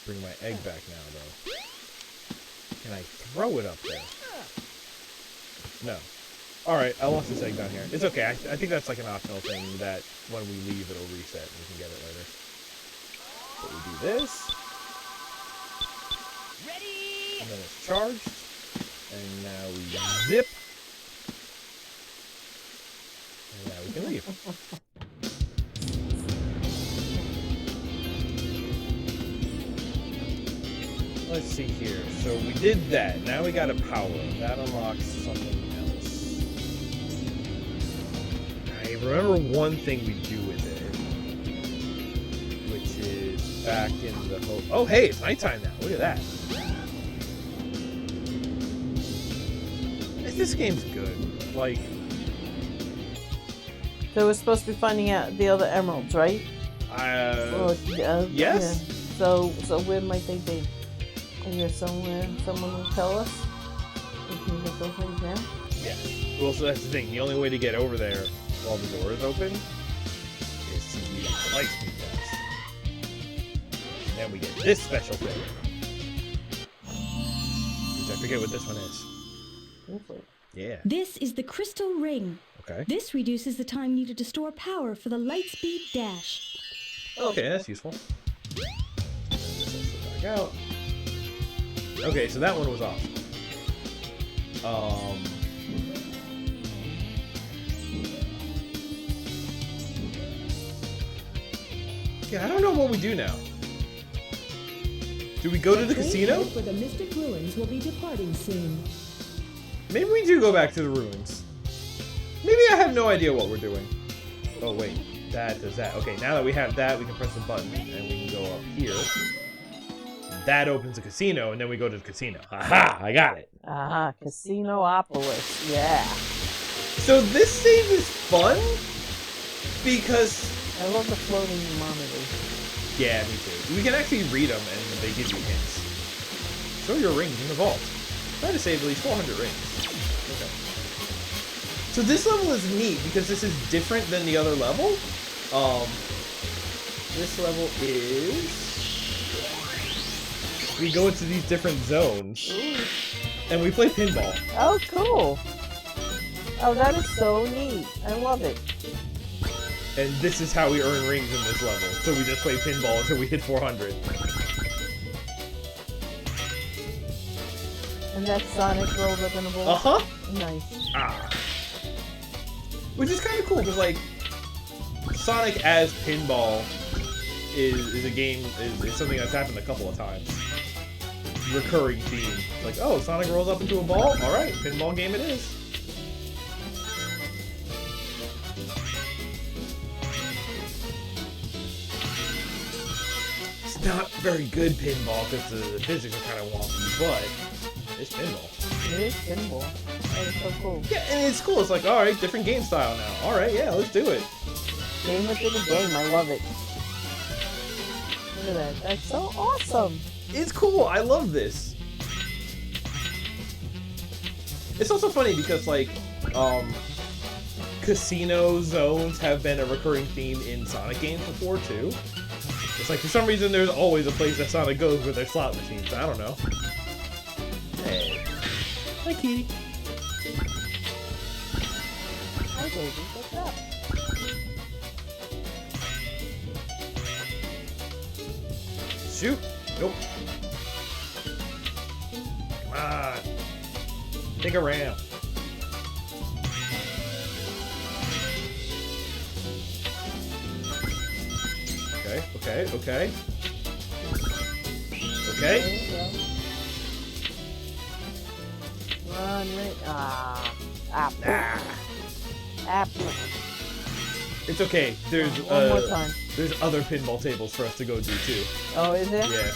bring my egg back now, though? Can I throw it up there? No. Alright, I lost this egg down here. It's okay. I think that's like an optional thing that when we leave, it'll reset and we can get it later. But we do this. Ready? And then it's charged. And now we zip. And now we can leave. Let's see here. So we did that. Now we got a power. That unlocks something else. I remember one thing we do with it, which is back in the whole... Oh, hey, it's nighttime now. Look at that. This game's good. Like... So we're supposed to be finding out the other emeralds, right? yes? Yeah. So where might they be? Is there somewhere someone will tell us? We can get those things now? Yeah. Well, so that's the thing. The only way to get over there while the door is open is to use the Lightspeed Dash. And then we get this special thing. Which I forget what this one is. Yeah. This is the Crystal Ring. Okay. This reduces the time needed to store power for the Lightspeed Dash. Okay, that's useful. Back out. Okay, so that one was off. Yeah, I don't know what we do now. Do we go to the casino? For the Mystic Ruins will be departing soon. Maybe we do go back to the ruins. Maybe I have no idea what we're doing. Oh wait, that does that. Okay, now that we have that, we can press the button and we can go up here. That opens the casino, and then we go to the casino. Aha! I got it. Ah, Casinopolis. Yeah. So this save is fun because I love the floating monitors. yeah, me too. We can actually read them, and they give you hints. Show your rings in the vault. Try to save at least 400 rings. Okay. So this level is neat because this is different than the other level. This level is... We go into these different zones, and we play pinball. Oh, cool. Oh, that is so neat. I love it. And this is how we earn rings in this level. So we just play pinball until we hit 400. And that Sonic rolls up in a ball. Uh-huh. Nice. Ah. Which is kind of cool, because, like, Sonic as pinball is a game, is something that's happened a couple of times. Recurring theme. Like, oh, Sonic rolls up into a ball? Alright, pinball game it is. It's not very good pinball, because the physics are kind of wonky, but it's pinball. It is pinball. That is so cool. Yeah, and it's cool. It's like, all right, different game style now. All right, yeah, let's do it. Game within a game. I love it. Look at that. That's so awesome. It's cool. I love this. It's also funny because, like, casino zones have been a recurring theme in Sonic games before, too. It's like, for some reason, there's always a place that Sonic goes with their slot machines. I don't know. Hey. Hi, Kitty. Hi, baby. What's up? Shoot. Nope. Come on. Take a ram. Okay, okay, okay. Okay. Run, right. Apple. Apple. It's okay. There's One more time. There's other pinball tables for us to go do too. Oh, is it? Yeah.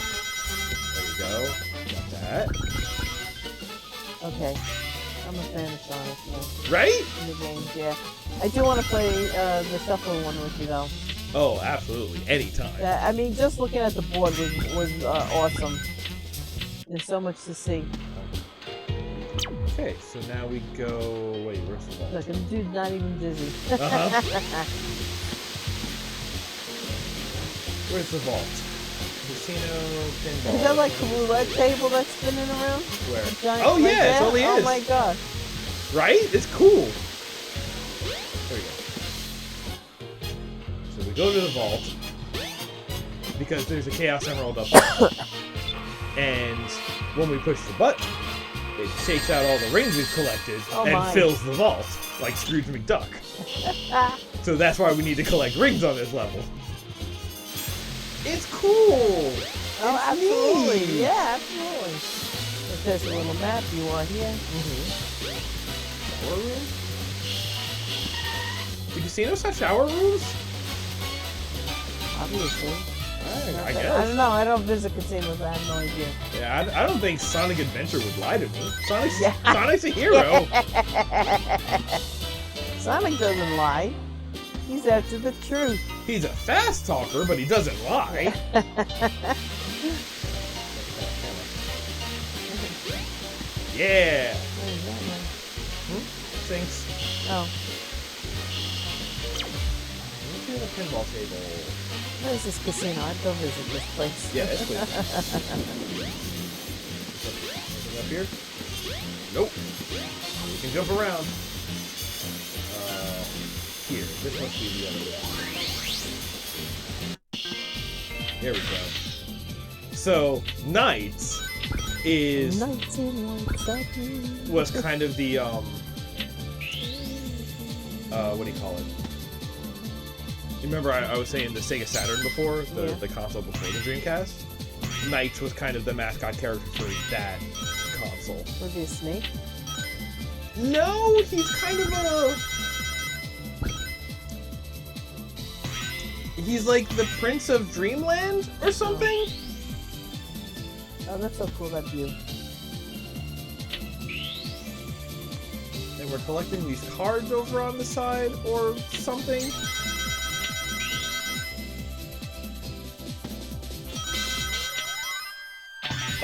There we go. Got that. Okay. I'm a fan of Sonic now. Right? In the games, yeah. I do want to play the shuffle one with you though. Oh, absolutely. Anytime. Yeah, I mean, just looking at the board was awesome. There's so much to see. Okay, so now we go. Wait, where's the ball? Look, the dude's not even dizzy. Where's the vault? Casino pinball. Is that like a roulette table that's spinning around? Where? A giant Oh like yeah, it that? totally is. Oh my god. Right? It's cool. There we go. So we go to the vault because there's a Chaos Emerald up there. And when we push the button, it shakes out all the rings we've collected and fills the vault like Scrooge McDuck. So that's why we need to collect rings on this level. It's cool. Oh, It's absolutely. neat. Yeah, absolutely. If there's a little map you are here. Shower room? Do casinos have shower rooms? Obviously. I I guess. don't know. I don't visit casinos. I have no idea. Yeah, I don't think Sonic Adventure would lie to me. Sonic's a hero. Sonic doesn't lie. He's after the truth. He's a fast talker, but he doesn't lie. Yeah. What is that one? Thanks. Oh, Let's do the pinball table. what is this casino? I'd go visit this place. Yeah, it's clear. Something up here? Nope. We can jump around. Here. This must be the other way. There we go. So, Knights is Nights and lights up. was kind of the what do you call it? You remember I was saying the Sega Saturn before, the console before the Dreamcast? Knights was kind of the mascot character for that console. Was he a snake? No, he's kind of a... He's like the Prince of Dreamland or something? Oh, that's so cool, that view. And we're collecting these cards over on the side or something.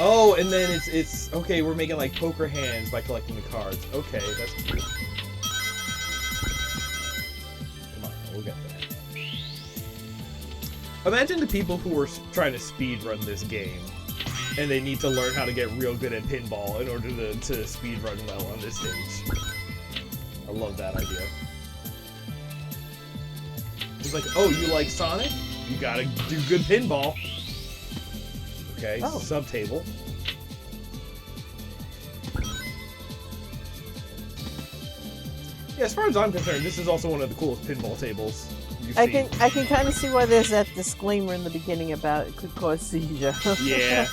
Oh, and then it's okay, we're making like poker hands by collecting the cards. Okay, that's cute. Come on, we'll get there. Imagine the people who were trying to speedrun this game, and they need to learn how to get real good at pinball in order to speedrun well on this stage. I love that idea. It's like, oh, you like Sonic? You gotta do good pinball. Okay, sub-table. Yeah, as far as I'm concerned, this is also one of the coolest pinball tables you've seen. I can kind of see why there's that disclaimer in the beginning about it could cause seizure. Yeah.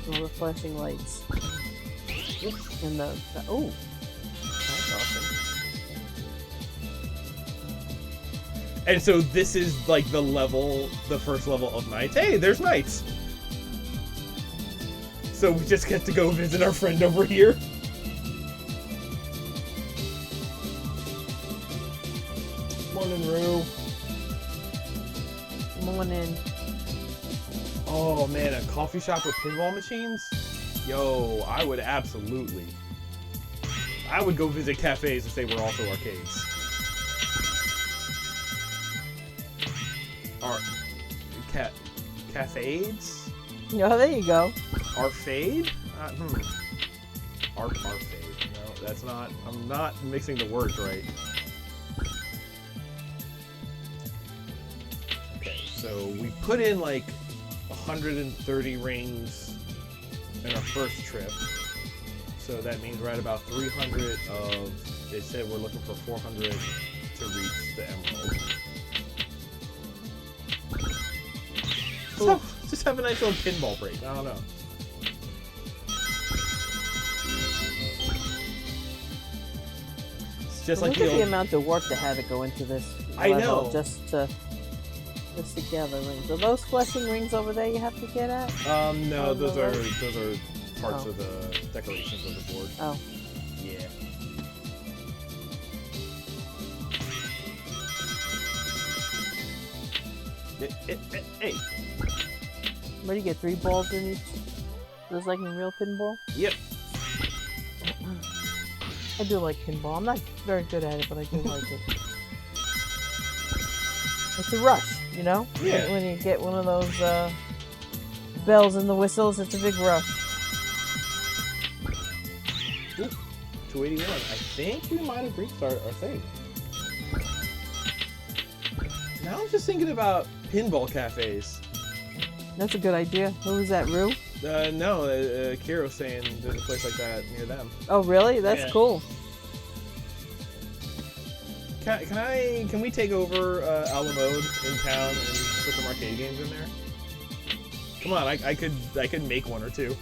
All the flashing lights. Oops. And the oh, that's awesome. And so this is like the first level of Knights. Hey, there's Knights! So we just get to go visit our friend over here. Morning, Rue. Morning. Oh man, a coffee shop with pinball machines? Yo, I would absolutely. I would go visit cafes if they were also arcades. Cafades? Oh, there you go. Arfade? Arfade. No, that's not. I'm not mixing the words right. Okay, so we put in like 130 rings in our first trip. So that means we're at about 300 of. They said we're looking for 400 to reach the emerald. Just have a nice little pinball break. I don't know. It's just like Look at the amount of work to have to go into this I level know. just to gather rings. Are those fleshing rings over there you have to get at? No, Oh, those no, are right? parts Oh. of the decorations of the board. Oh. Yeah. Hey. Where do you get 3 balls in each? Just like in real pinball? Yep. I do like pinball. I'm not very good at it, but I do like it. It's a rush, you know? Yeah. When you get one of those bells and the whistles, it's a big rush. Ooh, 281. I think we might have reached our thing. Now I'm just thinking about pinball cafes. That's a good idea. Who was that, Rue? No, Kiro's saying there's a place like that near them. Oh, really? That's Yeah. cool. Can we take over Alamode in town and put some arcade games in there? Come on, I could make one or two.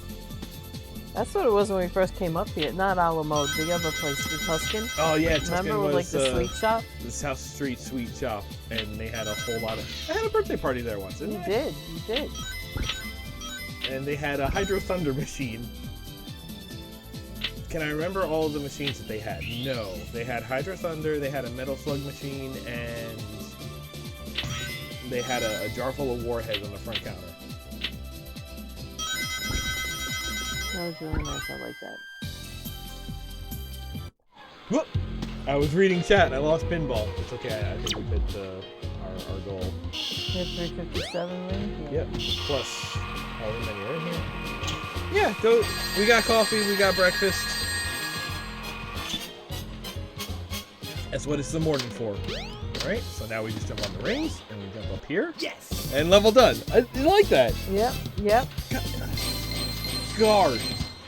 That's what it was when we first came up here. Not Alamo, the other place, the Tuscan. Oh yeah, Tuscan Remember with was like the sweet shop? the South Street Sweet Shop, and they had a whole lot of. I had a birthday party there once, didn't You I? did, you did. And they had a Hydro Thunder machine. Can I remember all of the machines that they had? No, they had Hydro Thunder, they had a Metal Slug machine, and they had a jar full of warheads on the front counter. That was really nice. I like that. Whoop! I was reading chat and I lost pinball. It's okay, I think we hit our goal. You have 357 rings? Yep. Plus, however many are in here. Yeah, go. We got coffee, we got breakfast. That's what it's the morning for. Alright, so now we just jump on the rings and we jump up here. Yes! And level done. I like that. Yep, yep. Gosh.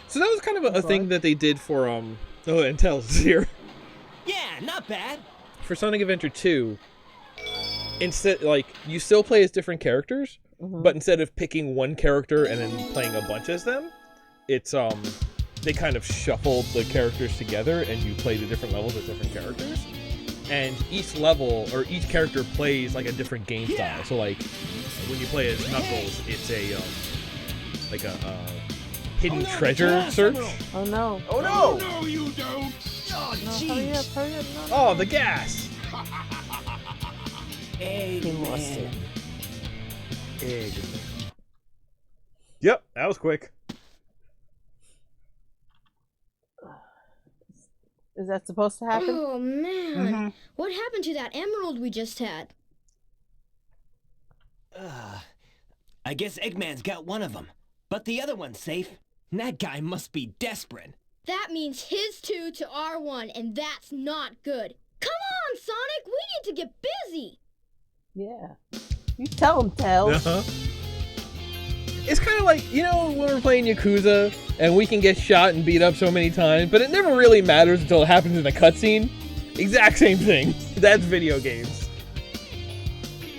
So that was kind of a thing that they did for, oh, and Tails is here. Yeah, not bad. For Sonic Adventure 2, instead, like, you still play as different characters, but instead of picking one character and then playing a bunch as them, it's, they kind of shuffled the characters together and you play the different levels as different characters. And each level, or each character plays, like, a different game style. So, like, when you play as Knuckles, it's a, like a hidden treasure search. Oh no. Oh no! No, you don't! Oh, No, jeez. hurry up, hurry up. No, Oh, the gas! Hey, He lost it. Egg. Yep, that was quick. Is that supposed to happen? Oh man, what happened to that emerald we just had? I guess Eggman's got one of them, but the other one's safe. That guy must be desperate. That means his 2 to our 1, and that's not good. Come on, Sonic, we need to get busy. Yeah. You tell him, Tails. Uh-huh. It's kind of like, you know, when we're playing Yakuza, and we can get shot and beat up so many times, but it never really matters until it happens in a cutscene. Exact same thing. That's video games.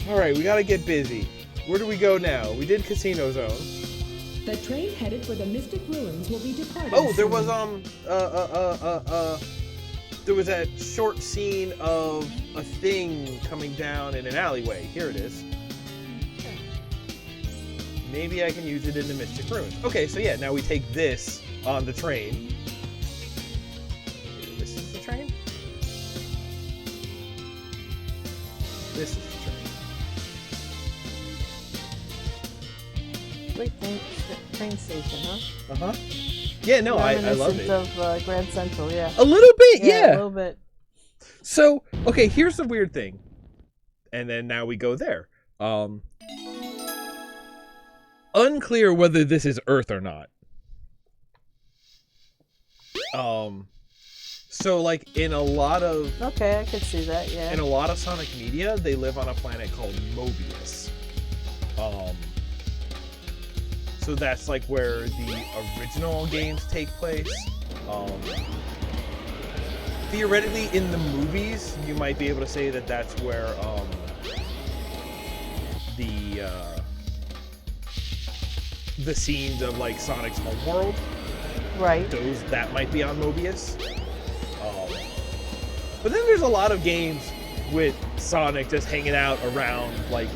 Alright, we gotta get busy. Where do we go now? We did Casino Zone. The train headed for the Mystic Ruins will be departing Oh, there soon. was, there was that short scene of a thing coming down in an alleyway. Here it is. maybe I can use it in the Mystic Ruins. Okay, so yeah, now we take this on the train. This is the train? This is the train. Great train station, huh? Uh-huh. Yeah, no, I love it. Reminiscent of Grand Central, yeah. A little bit, yeah. A little bit. So, okay, here's the weird thing. And then now we go there. Unclear whether this is Earth or not. So like in a lot of... Okay, I could see that, yeah. In a lot of Sonic media, they live on a planet called Mobius. So that's like where the original games take place. Theoretically, in the movies, you might be able to say that that's where the scenes of like Sonic's homeworld, right? That might be on Mobius. But then there's a lot of games with Sonic just hanging out around like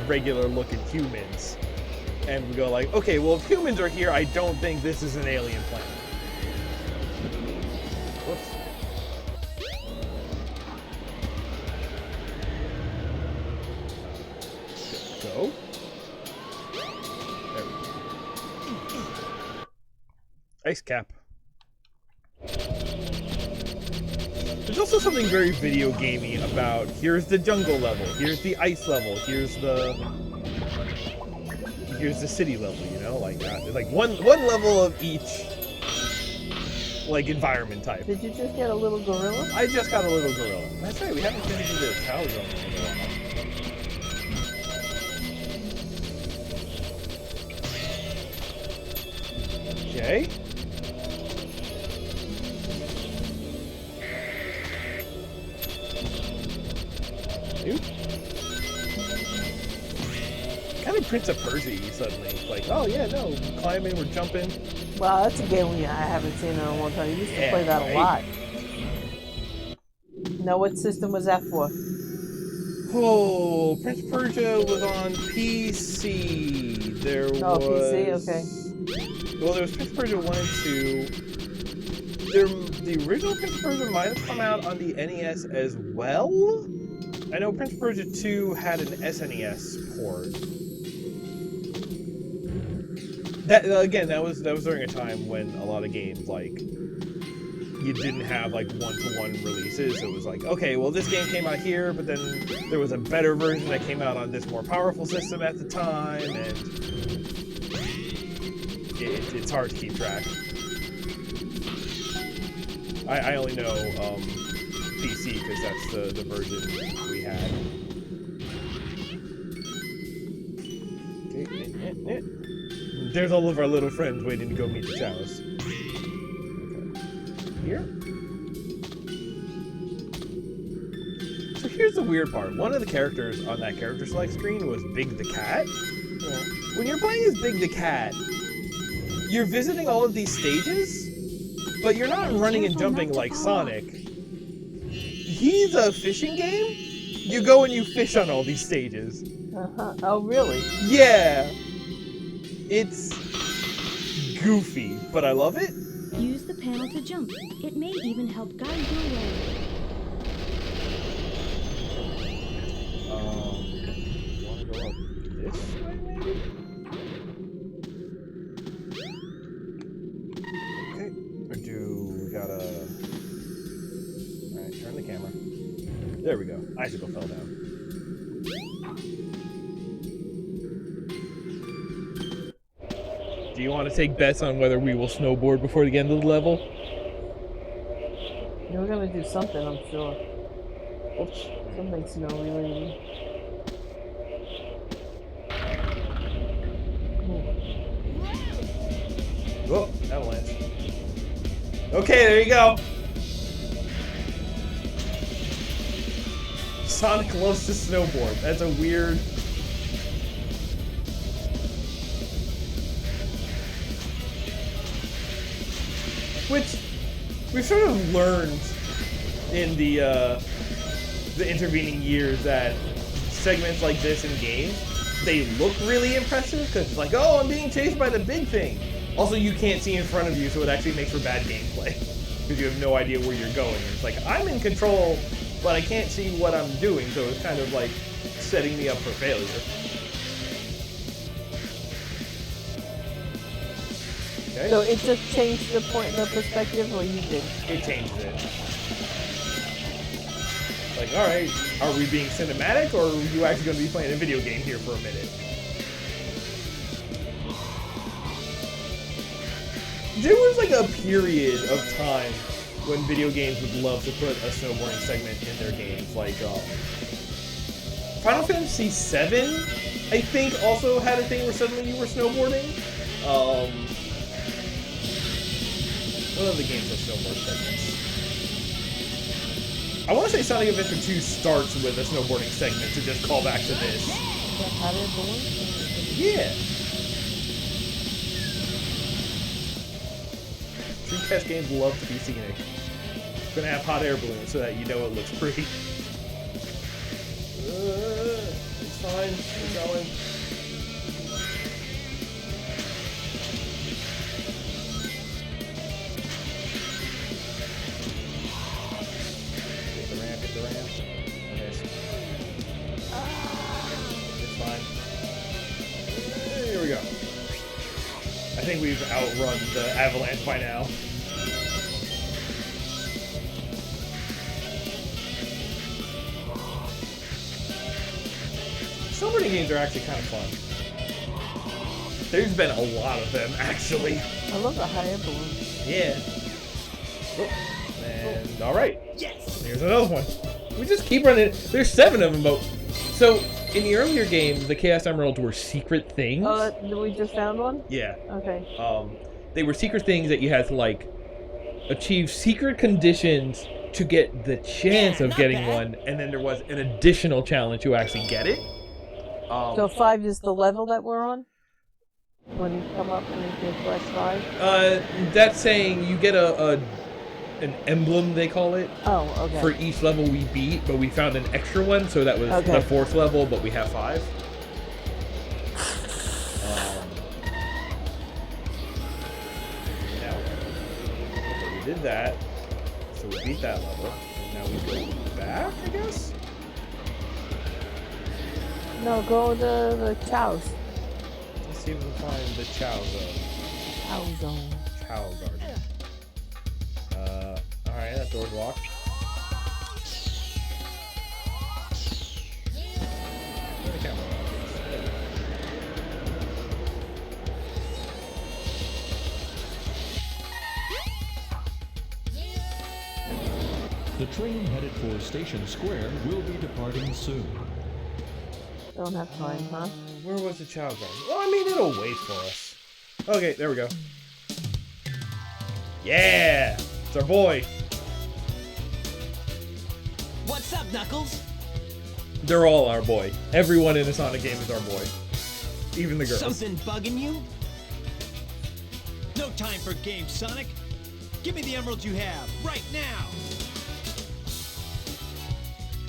regular-looking humans, and we go like, okay, well if humans are here, I don't think this is an alien planet. Whoops. Go. There we go. Ice cap. There's also something very video gamey about here's the jungle level, here's the ice level, here's the city level, you know, like there's like one level of each like environment type. Did you just get a little gorilla? I just got a little gorilla. That's right, we haven't been into the Tower Zone in a while. Okay. Kind of Prince of Persia suddenly. Like, oh yeah, no, we're climbing, we're jumping. Wow, that's a game I haven't seen in a long time. You used to play that a lot. Now, what system was that for? Oh, Prince of Persia was on PC. There was... PC, okay. Well, there was Prince of Persia 1 and 2. The original Prince of Persia might have come out on the NES as well. I know Prince of Persia 2 had an SNES port. That was during a time when a lot of games like you didn't have like one-to-one releases. It was like, okay, well this game came out here, but then there was a better version that came out on this more powerful system at the time, and it's hard to keep track. I only know PC because that's the version we had. Okay. There's all of our little friends waiting to go meet the chows. Okay. Here? So here's the weird part. One of the characters on that character select screen was Big the Cat. Yeah. When you're playing as Big the Cat, you're visiting all of these stages, but you're not running and jumping like Sonic. He's a fishing game. You go and you fish on all these stages. Uh-huh. Oh, really? Yeah. It's goofy, but I love it. Use the panel to jump. It may even help guide your way. Want to go up this way, maybe? Okay. Or do we gotta... Alright, turn the camera. There we go. Icicle fell down. Do you want to take bets on whether we will snowboard before the end of the level? We're gonna do something, I'm sure. Oops. Something snow related. Oh, avalanche. Okay, there you go. Sonic loves to snowboard. That's a weird... Which we've sort of learned in the intervening years that segments like this in games they look really impressive because it's like, oh, I'm being chased by the big thing. Also, you can't see in front of you, so it actually makes for bad gameplay because you have no idea where you're going. It's like, I'm in control, but I can't see what I'm doing, so it's kind of like setting me up for failure. Okay. So it just changed the perspective, or you did? It changed it. Like, alright, are we being cinematic, or are you actually going to be playing a video game here for a minute? There was like a period of time when video games would love to put a snowboarding segment in their games. Like, Final Fantasy VII, I think, also had a thing where suddenly you were snowboarding. What other games have snowboard segments? I want to say Sonic Adventure 2 starts with a snowboarding segment to just call back to this. Yeah. Dreamcast games love to be scenic. It's gonna have hot air balloons so that you know it looks pretty. It's fine. Keep going. Get the ramp. Yes. It's fine. Here we go. I think we've outrun the avalanche by now. Snowboarding games are actually kind of fun. There's been a lot of them, actually. I love the high air balloon. Yeah. Oh. And alright. Yes! Here's another one. We just keep running. There's 7 of them, but... So, in the earlier games, the Chaos Emeralds were secret things. We just found one? Yeah. Okay. They were secret things that you had to, like, achieve secret conditions to get the chance of getting one, and then there was an additional challenge to actually get it. So 5 is the level that we're on? When you come up and you can press 5? That's saying you get an emblem, they call it. Oh, okay. For each level we beat, but we found an extra one, so that was the 4th level, but we have 5. Now, so we did that, so we beat that level. Now we go back, I guess? No, go to the chows. Let's see if we can find the Chow Zone. Chow zone. Chow Garden. Alright, that door's locked. Where the camera The train headed for Station Square will be departing soon. Don't have time, huh? Where was the Chow Garden? Well, I mean, it'll wait for us. Okay, there we go. Yeah! It's our boy. What's up, Knuckles? They're all our boy. Everyone in a Sonic game is our boy. Even the girls. Something bugging you? No time for games, Sonic. Give me the emeralds you have, right now.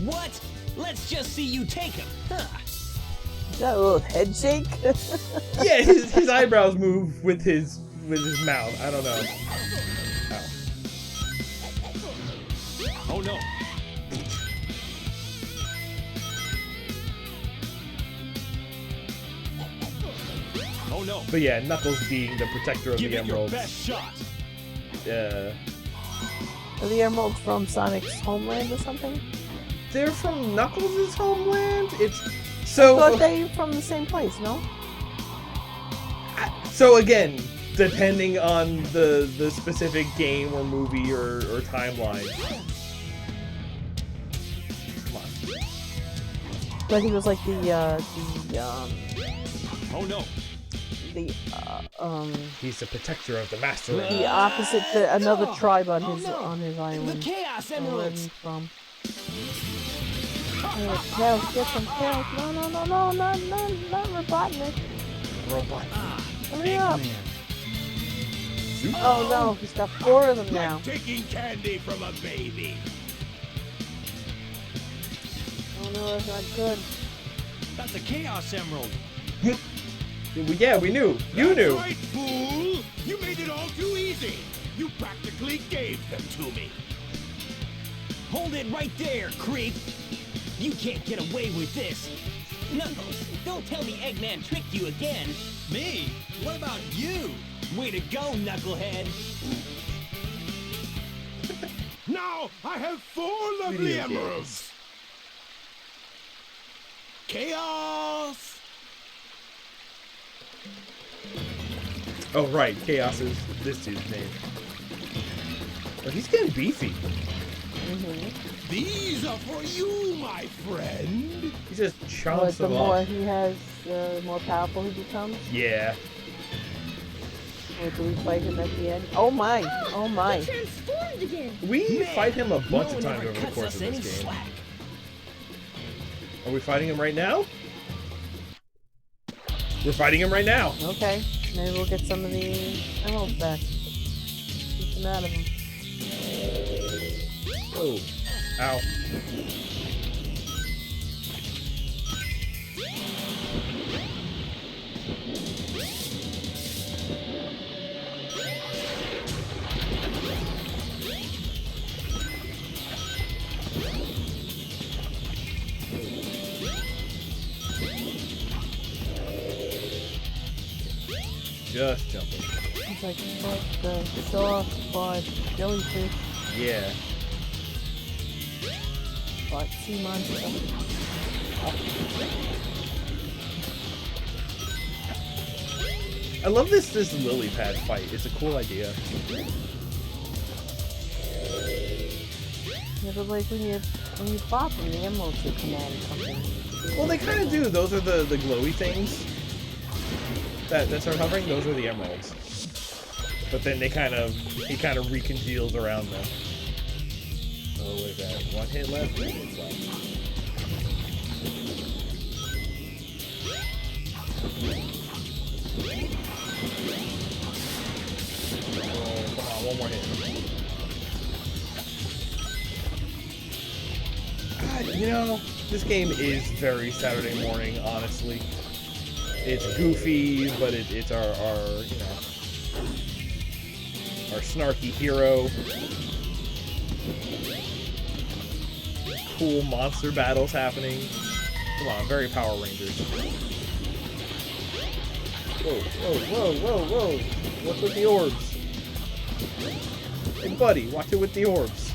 What? Let's just see you take them. Huh. Is that a little head shake? Yeah, his eyebrows move with his mouth. I don't know. Ow. Oh no. Oh no. But yeah, Knuckles being the protector of Give the it your emeralds. best shot. Are the emeralds from Sonic's homeland or something? They're from Knuckles' homeland? It's I so thought they from the same place, no? so again, depending on the specific game or movie or timeline. Come on. But he was like Oh no. He's the protector of the master. the opposite to another tribe on his no. on his island. The Chaos Where Emeralds. he's from. Tails, get some tails. No, not Robotnik. Robot. Hurry up. Oh no, he's got 4 of them now. Taking candy from a baby. Oh no, that's not good. That's a Chaos Emerald. Yeah, we knew. You knew. That's right, fool! You made it all too easy! You practically gave them to me! Hold it right there, creep. You can't get away with this. Knuckles, don't tell me Eggman tricked you again. Me? What about you? Way to go, Knucklehead. Now I have 4 lovely Video emeralds! Chaos! Oh, right. Chaos is this dude's name. Oh, he's getting beefy. These are for you, my friend! He just But chomps the them more off. he has, the more powerful he becomes. Yeah. Or do we fight him at the end? Oh my! Oh my! He transformed again. We fight him a bunch no of one times ever over the cuts course us of any this game. slack. Are we fighting him right now? We're fighting him right now. Okay, maybe we'll get some of the emeralds back. Keep them out of him. Oh. Ow. Just jumping. It's like the soft part jellyfish, Yeah. part sea monster. I love this lily pad fight. It's a cool idea. Yeah, but like when you pop them, the emeralds will come out or something. Well, they kind of do. Those are the glowy things that start hovering. Those are the emeralds. But then he kind of recongeals around them. So what is that? 1 hit left, 2 hits left. Oh, come on, one more hit. God, you know, this game is very Saturday morning, honestly. It's goofy, but it's our you know, our snarky hero. Cool monster battles happening. Come on, very Power Rangers. Whoa, whoa, whoa, whoa, whoa. What's with the orbs? Hey buddy, watch it with the orbs.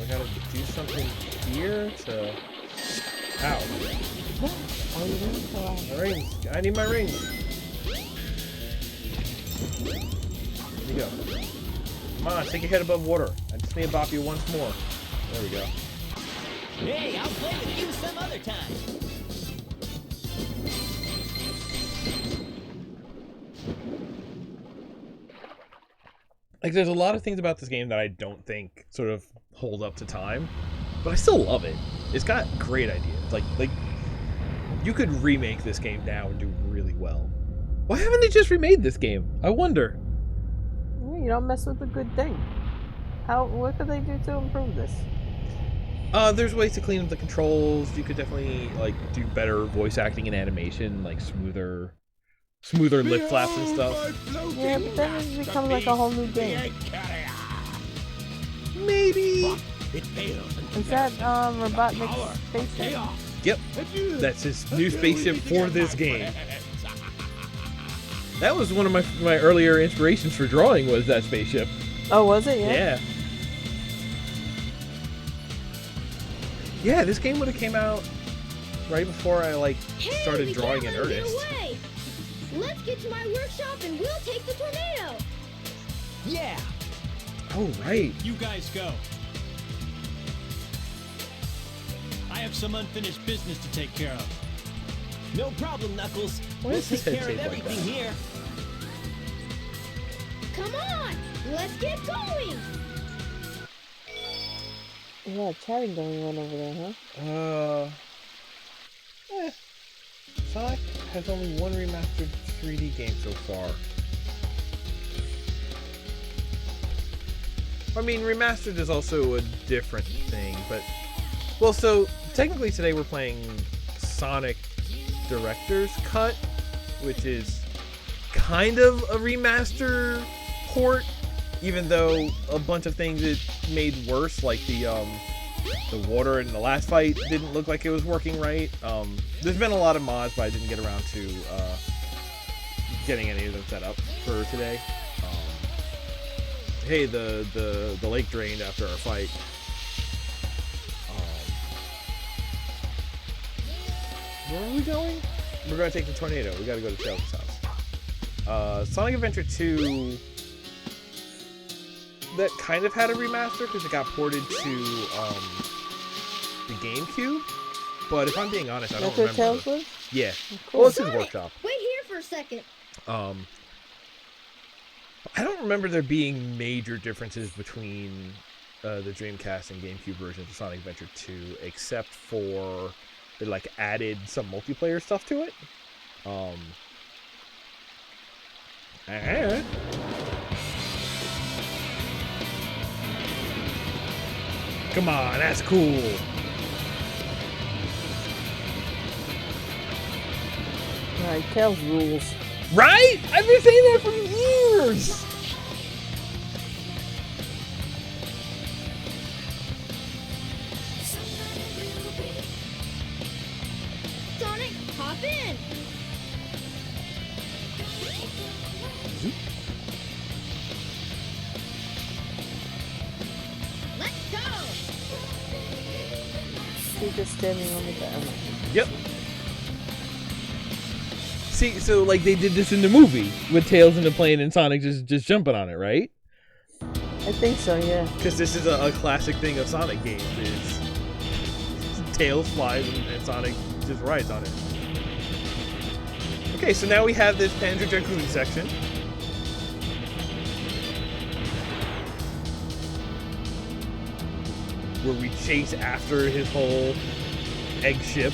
I gotta do something here to... Ow. Oh, you didn't go out. My rings. I need my rings. There you go. Come on, take your head above water. I just need to bop you once more. There we go. Hey, I'll play with you some other time. Like, there's a lot of things about this game that I don't think sort of hold up to time, but I still love it. It's got great ideas. Like you could remake this game now and do really well. Why haven't they just remade this game? I wonder. Yeah, you don't mess with a good thing. What could they do to improve this? There's ways to clean up the controls. You could definitely like do better voice acting and animation, like smoother lip flaps and stuff. Yeah, but then it becomes like a whole new game. Maybe. It pales in Is that comparison to the Robotnik's power of spaceship? chaos. Yep. That's his new spaceship for this game. That was one of my earlier inspirations for drawing, was that spaceship. Oh, was it? Yeah. Yeah, this game would have came out right before I like Hey, started we drawing can't in let him earnest. get away. Let's get to my workshop and we'll take the tornado. Yeah. Oh right. You guys go. I have some unfinished business to take care of. No problem, Knuckles. Why We'll is his take head care of shaped like everything that? here. Come on, let's get going. Yeah, chatting going on over there, huh? Sonic has only one remastered 3D game so far. I mean, remastered is also a different thing, but... Well, so, technically today we're playing Sonic Director's Cut, which is kind of a remaster port, even though a bunch of things it made worse, like the water in the last fight didn't look like it was working right. There's been a lot of mods, but I didn't get around to getting any of them set up for today. Hey, the lake drained after our fight. Where are we going? We're gonna take the tornado. We gotta go to Tails' house. Sonic Adventure 2, that kind of had a remaster because it got ported to the GameCube. But if I'm being honest, I don't remember. Tails was? Yeah. Cool. Well, it's his workshop. Wait here for a second. I don't remember there being major differences between the Dreamcast and GameCube versions of Sonic Adventure 2, except for they like added some multiplayer stuff to it. Come on, that's cool. Alright, Tails rules. Right? I've been saying that for years. Sonic, hop in. Let's go. He's just standing on the ground. Yep. See, so like they did this in the movie with Tails in the plane and Sonic just jumping on it, right? I think so, yeah. Because this is a classic thing of Sonic games is Tails flies and Sonic just rides on it. Okay, so now we have this Panzer Dragoon section. Where we chase after his whole egg ship.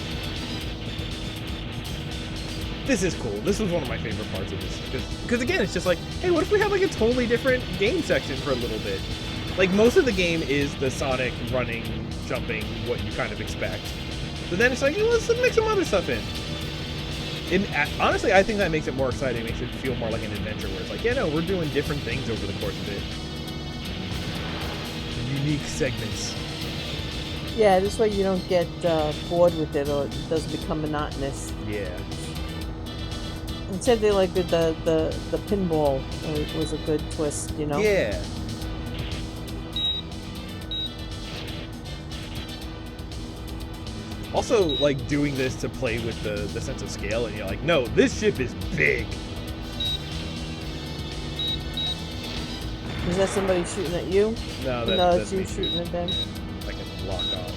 This is cool. This was one of my favorite parts of this. Because again, it's just like, hey, what if we have like a totally different game section for a little bit? Like, most of the game is the Sonic running, jumping, what you kind of expect. But then it's like, hey, let's mix some other stuff in. Honestly, I think that makes it more exciting. It makes it feel more like an adventure where it's like, yeah, no, we're doing different things over the course of it. Unique segments. Yeah, this way you don't get bored with it or it doesn't become monotonous. Yeah. Instead, they like the pinball was a good twist, you know? Yeah. Also, like, doing this to play with the sense of scale, and you're like, no, this ship is big. Is that somebody shooting at you? No, that's you shooting at them. I can lock off.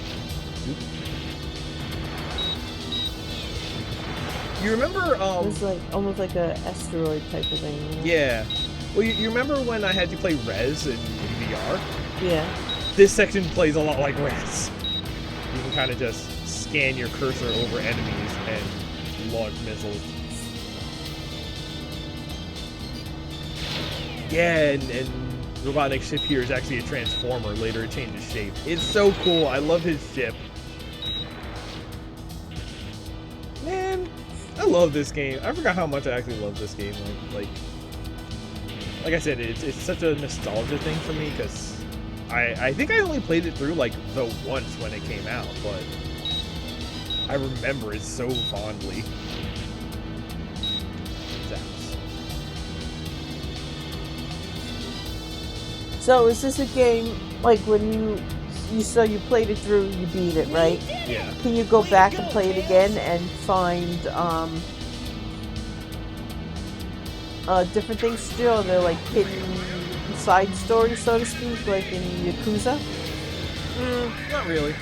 You remember? It was like almost like a asteroid type of thing. You know? Yeah. Well, you remember when I had you play Rez in VR? Yeah. This section plays a lot like Rez. You can kind of just scan your cursor over enemies and launch missiles. Yeah, and Robotnik's ship here is actually a transformer. Later it changes shape. It's so cool. I love his ship. Man, I love this game. I forgot how much I actually love this game. Like I said, it's such a nostalgia thing for me because I think I only played it through like the once when it came out, but I remember it so fondly. So is this a game like when you played it through, you beat it, right? Yeah. Can you go back and play it again and find different things to do? Are there like hidden side stories, so to speak, like in Yakuza? Not really.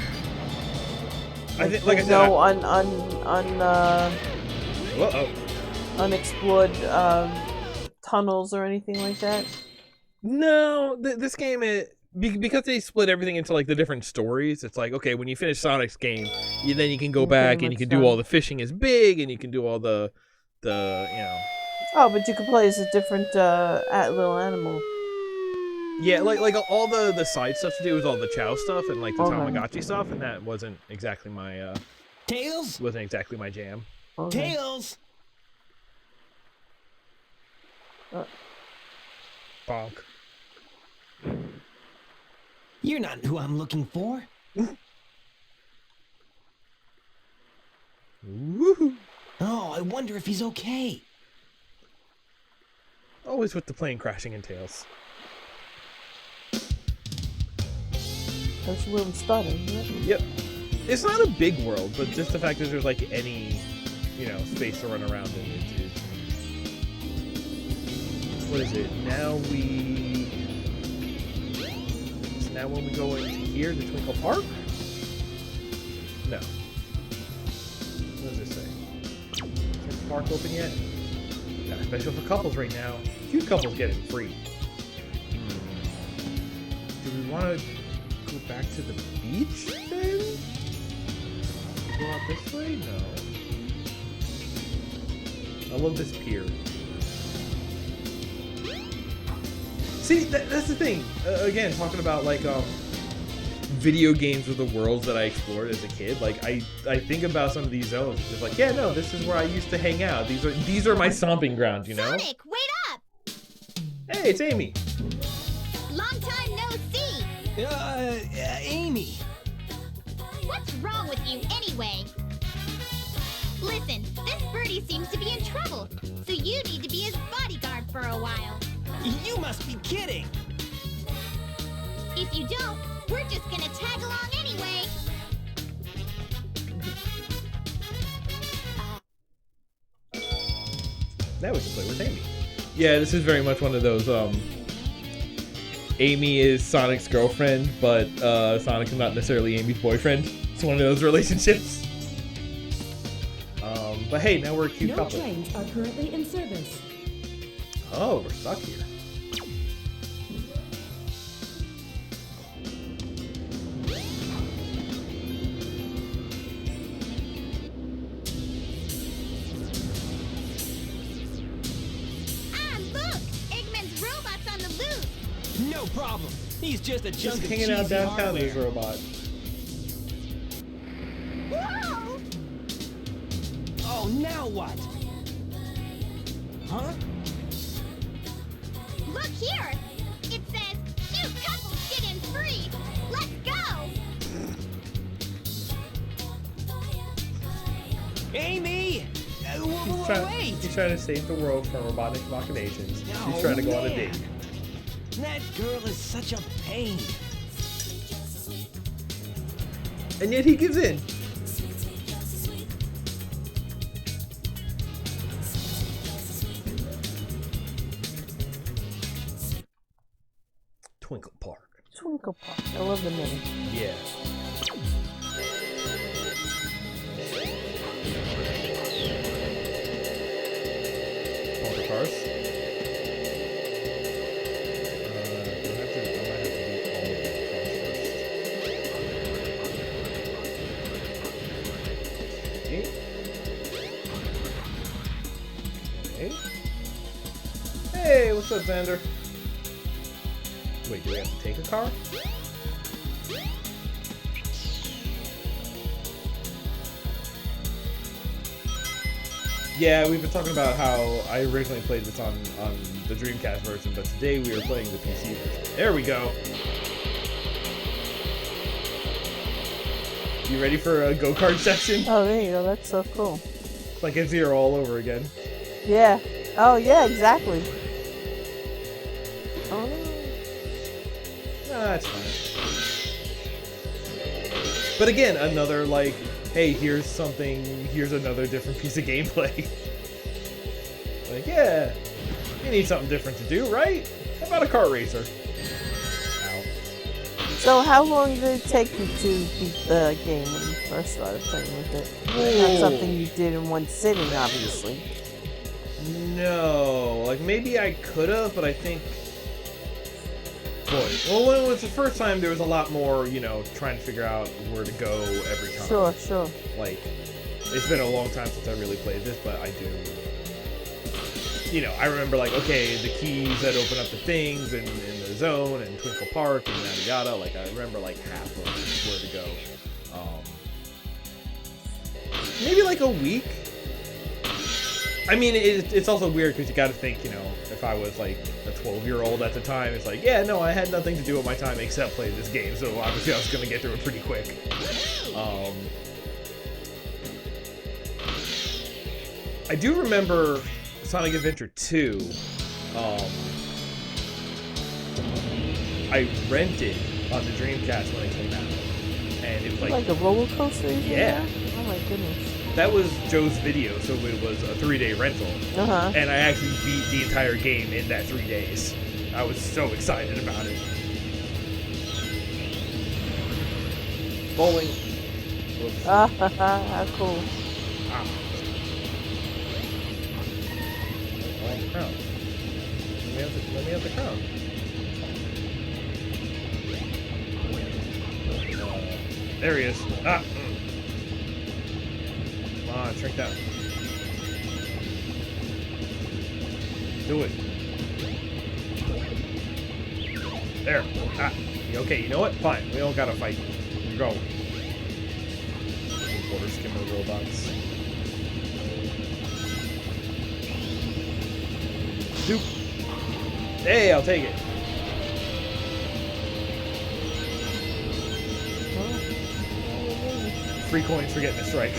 I think, like I said, no unexplored tunnels or anything like that. No, this game because they split everything into like the different stories. It's like, okay, when you finish Sonic's game, then you can go back and you can do all the fishing as big, and you can do all the you know. Oh, but you can play as a different little animal. Yeah, like all the side stuff to do with all the Chow stuff and like the Okay. Tamagotchi stuff, and that wasn't exactly my Tails? wasn't exactly my jam. Okay. Tails! Bonk. You're not who I'm looking for. Woohoo! Oh, I wonder if he's okay. Always with the plane crashing in Tails. That's where we started, isn't it? Yep. It's not a big world, but just the fact that there's like any, space to run around in. What is it? Now when we go into here, the Twinkle Park? No. What does this say? Is the park open yet? Got a special for couples right now. Cute couples get it free. Do we want to go back to the beach then? Go out this way? No. I love this pier. See, that's the thing. Again, talking about like video games with the worlds that I explored as a kid. Like I think about some of these zones. It's just like, yeah, no, this is where I used to hang out. These are my stomping grounds, you know? Sonic, wait up! Hey, it's Amy. Long time no see! Amy. What's wrong with you anyway? Listen, this birdie seems to be in trouble, so you need to be his bodyguard for a while. You must be kidding. If you don't, we're just gonna tag along anyway. Now we can play with Amy. Yeah, this is very much one of those, Amy is Sonic's girlfriend, but Sonic is not necessarily Amy's boyfriend. It's one of those relationships. But hey, now we're a cute No couple. trains are currently in service. Oh, we're stuck here. Ah, look! Eggman's robot's on the loose! No problem. He's just a Just junk of hanging out cheesy downtown, this hardware. robot. Whoa! Oh, now what? Huh? Look here! It says, cute couples get in free! Let's go! Amy! Wait! He's trying to save the world from robotic machinations. Oh, She's trying to go on a man. date. That girl is such a pain. And yet he gives in. Twinkle Park. Twinkle Park. I love the name. Yeah. All the cars. Okay. Hey, what's up, Xander? Wait, do we have to take a car? Yeah, we've been talking about how I originally played this on the Dreamcast version, but today we are playing the PC version. There we go. You ready for a go-kart section? Oh, there you go. That's so cool. Like it's here all over again. Yeah. Oh, yeah, exactly. Oh, No, that's fine. But again, another like, hey, here's another different piece of gameplay. Like, yeah, you need something different to do, right? How about a kart racer? Ow. so how long did it take you to beat the game when you first started playing with it? Not something you did in one sitting, obviously. No, like maybe I could have, but I think, boy, well, when it was the first time, there was a lot more, trying to figure out where to go every time. Sure. Like, it's been a long time since I really played this, but I do. I remember like, okay, the keys that open up the things and the the Zone and Twinkle Park and yada yada. Like I remember like half of where to go. Maybe like a week. I mean, it's also weird because you got to think, you know, if I was like a 12-year-old at the time, it's like, yeah, no, I had nothing to do with my time except play this game, so obviously I was going to get through it pretty quick. I do remember Sonic Adventure 2. I rented on the Dreamcast when it came out, and it was like a roller coaster. Yeah. Oh my goodness. That was Joe's video, so it was a 3-day rental. And I actually beat the entire game in that 3 days. I was so excited about it. Bowling. Whoops. How cool. Ah. Oh, the crown. Let me have the crown. There he is. Ah. Come on, shrink down. Do it. There. Ah. Okay, you know what? Fine. We don't gotta fight. Go. Water skimmer robots. Soup. Hey, I'll take it. 3 coins for getting a strike.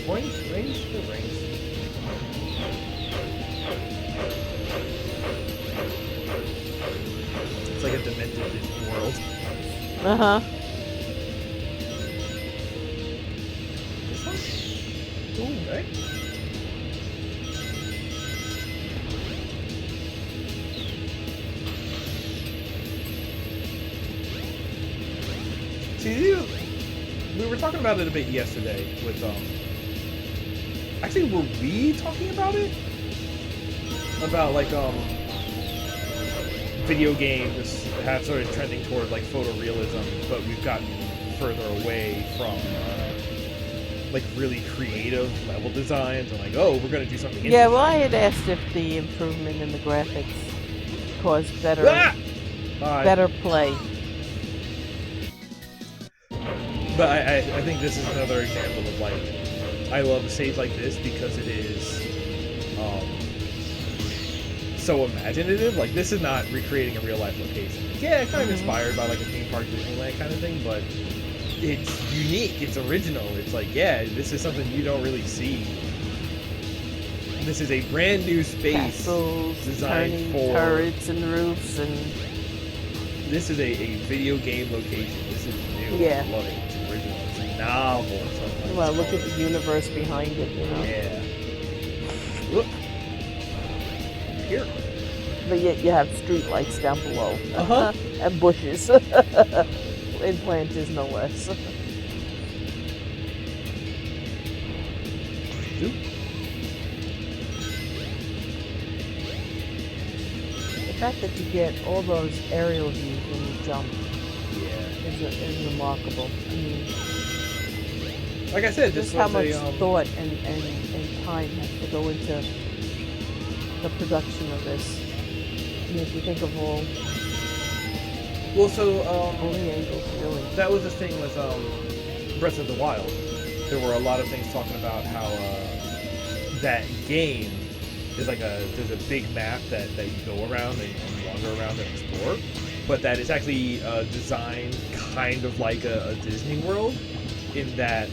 Coins? Rings? Good rings. It's like a demented world. This one? Ooh, okay. See, we were talking about it a bit yesterday with, actually, were we talking about it? About, like, video games have sort of trending toward, like, photorealism, but we've gotten further away from, like, really creative level designs, and like, oh, we're gonna do something Yeah, well, I had asked if the improvement in the graphics caused better play. But I think this is another example of, like, I love save like this because it is so imaginative. Like, this is not recreating a real life location. Yeah, it's kind of inspired by like a theme park Disneyland kind of thing, but it's unique, it's original. It's like, yeah, this is something you don't really see. This is a brand new space Castles, designed for turrets and roofs, and this is a video game location. This is new. Yeah. I love it. It's original. It's novel. well, look at the universe behind it, you know. Yeah. Look. Here. But yet you have street lights down below. And bushes. And planters, no less. The fact that you get all those aerial views when you jump is remarkable. I mean, like I said, this just how was much thought and time has to go into the production of this. I mean, if you think of all well, so the angles, really. that was the thing with Breath of the Wild. There were a lot of things talking about how that game is like there's a big map that you go around and wander around and explore, but that it's actually designed kind of like a Disney World, in that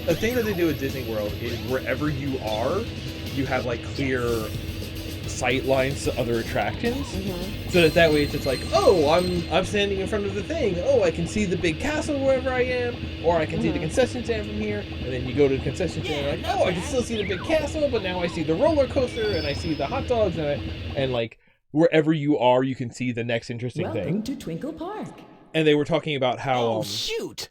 a thing that they do at Disney World is wherever you are, you have like clear sight lines to other attractions, so that way it's just like, oh, I'm standing in front of the thing, oh, I can see the big castle wherever I am, or I can see the concession stand from here, and then you go to the concession stand, like, oh, I can still see the big castle, but now I see the roller coaster, and I see the hot dogs, and like, wherever you are, you can see the next interesting thing. Welcome to Twinkle Park. And they were talking about how shoot!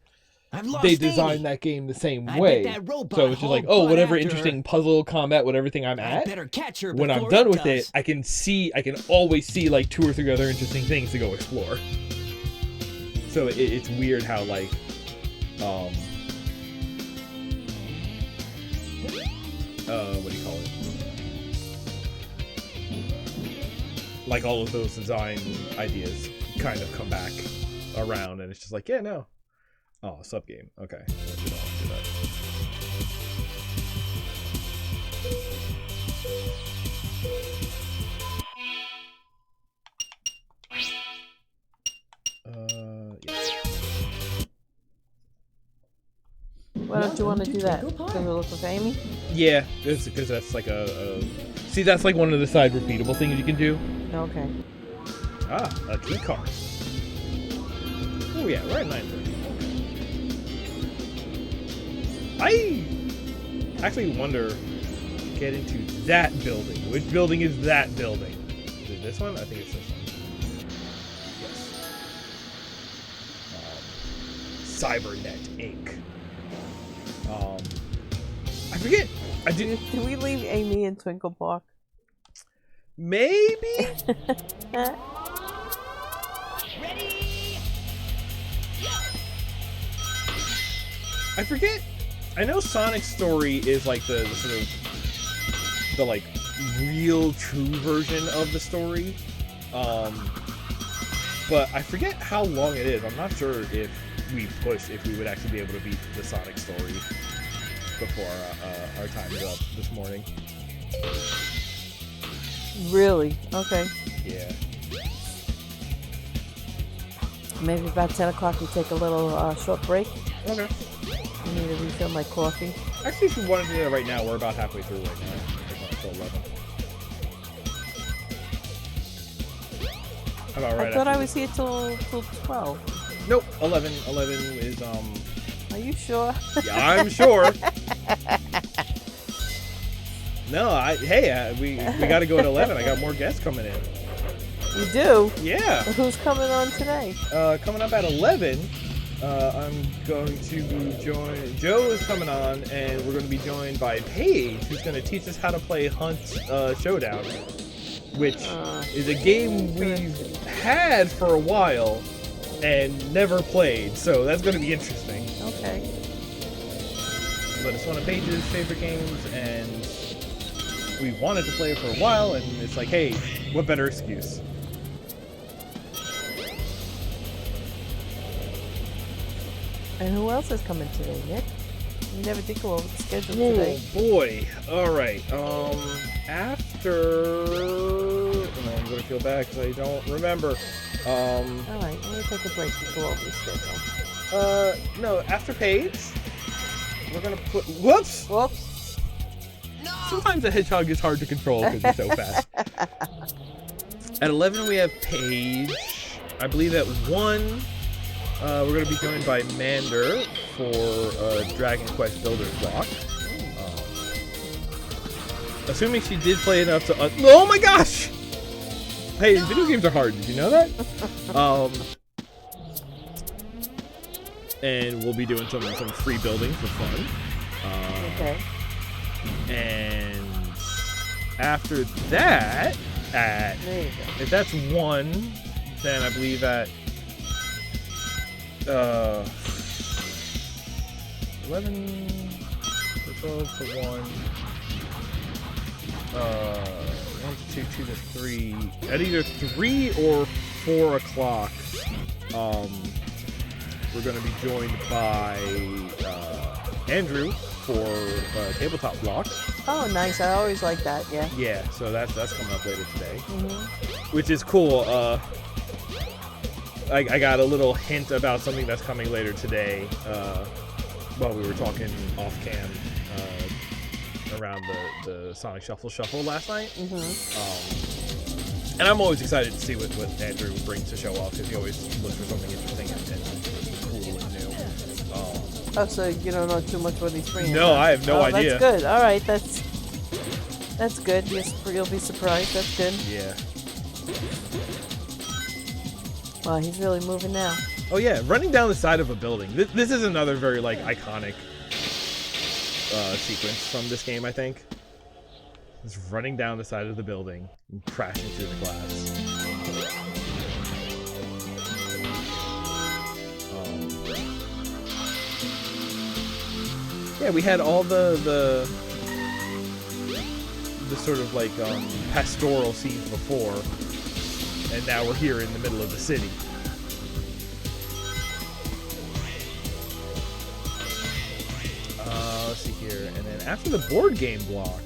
I've lost they Amy. designed that game the same I way. bet that robot So it's just like, oh, hauled whatever butt after interesting puzzle, combat, whatever thing I'm at, better catch her when I'm before done it with does. it, I can always see like 2 or 3 other interesting things to go explore. So it's weird how like, what do you call it? like all of those design ideas kind of come back around, and it's just like, yeah, no. Oh, sub game. Okay. Let's do that. Why don't you want to do that? Because we're looking for Amy? Yeah, it's because that's like a... See, that's like one of the side repeatable things you can do. Okay. Ah, a key card. Oh yeah, we're at 9:30. I actually wonder, get into that building. Which building is that building? Is it this one? I think it's this one. Yes. Cybernet Inc. I forget. I did. Did we leave Amy in Twinkle Park? Maybe. I forget. I know Sonic's story is like the sort of the like real true version of the story, but I forget how long it is. I'm not sure if we would actually be able to beat the Sonic story before our time is up this morning. Really? Okay. Yeah. Maybe about 10 o'clock we take a little short break. Okay. I need to refill my coffee. Actually, if you wanted to do that right now, we're about halfway through right now. It's not till 11. How about right I thought after I was here till 12. Nope, 11. 11 is, Are you sure? Yeah, I'm sure. No, we got to go at 11. I got more guests coming in. You do? Yeah. Who's coming on today? Coming up at 11, I'm going to join... Joe is coming on, and we're going to be joined by Paige, who's going to teach us how to play Hunt Showdown, which is a game we've had for a while and never played, so that's going to be interesting. Okay. But it's one of Paige's favorite games, and we wanted to play it for a while, and it's like, hey, what better excuse? And who else is coming today, Nick? We never did go over the schedule today. Oh boy! All right. After I'm gonna feel bad because I don't remember. All right, let me take a break to go over the schedule. No. After Paige, we're gonna put. Whoops! Whoops! No. Sometimes the hedgehog is hard to control because he's so fast. At 11, we have Paige. I believe at 1. We're going to be joined by Mander for Dragon Quest Builders block. Assuming she did play enough to... oh my gosh! Hey, video games are hard. Did you know that? And we'll be doing some free building for fun. Okay. And after that, if that's 1, then I believe at 11 to 12 to 1, 1 to 2, 2 to 3. At either 3 or 4 o'clock, we're going to be joined by Andrew for tabletop block. Oh, nice! I always like that. Yeah. Yeah. So that's coming up later today, Mm-hmm. which is cool. I got a little hint about something that's coming later today while we were talking off cam around the Sonic Shuffle last night. Mm-hmm. And I'm always excited to see what Andrew brings to show off because he always looks for something interesting and cool and new. Oh, so you don't know too much what he's bringing? No, I have no idea. That's good. All right, that's good. You'll be surprised. That's good. Yeah. Wow, he's really moving now. Oh yeah, running down the side of a building. This is another very like iconic sequence from this game, I think. It's running down the side of the building and crashing through the glass. Yeah, we had all the sort of like pastoral scenes before. and now we're here in the middle of the city. Let's see here, and then after the board game block,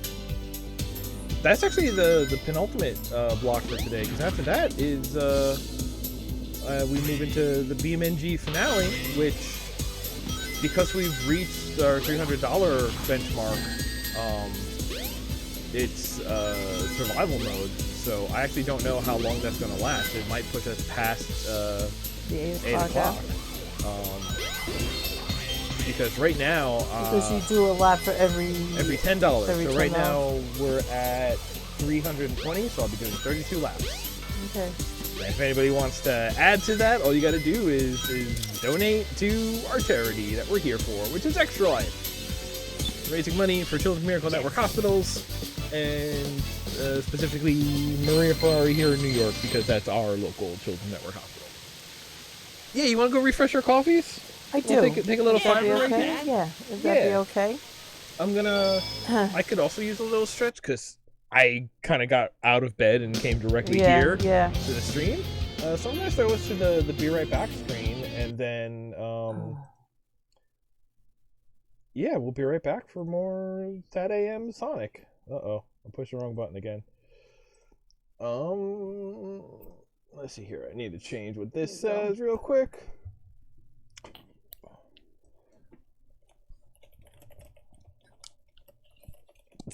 that's actually the penultimate block for today, because after that is we move into the BMNG finale, which, because we've reached our $300 benchmark, it's survival mode. So I actually don't know how long that's going to last. It might push us past The 8 o'clock. Because right now, because you do a lot for every $10. every So right $10. now we're at 320, so I'll be doing 32 laps. Okay. And if anybody wants to add to that, all you got to do is donate to our charity that we're here for, which is Extra Life, raising money for Children's Miracle Network hospitals, and specifically Maria Ferrari here in New York, because that's our local Children's Network hospital. Yeah, you want to go refresh your coffees? I do. We'll take a little Would that be 5 break. okay? Yeah. Would that be okay? I'm gonna. I could also use a little stretch because I kind of got out of bed and came directly here to the stream. So I'm gonna throw us to the Be Right Back screen, and then yeah, we'll be right back for more That AM Sonic. Uh-oh, I pushed the wrong button again. Let's see here. I need to change what this says real quick.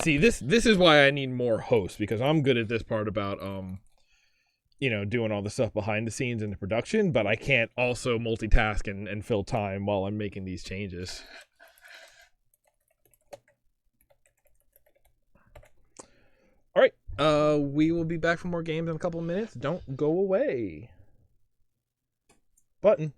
See, this is why I need more hosts, because I'm good at this part about doing all the stuff behind the scenes in the production, but I can't also multitask and fill time while I'm making these changes. All right, we will be back for more games in a couple of minutes. Don't go away. Button.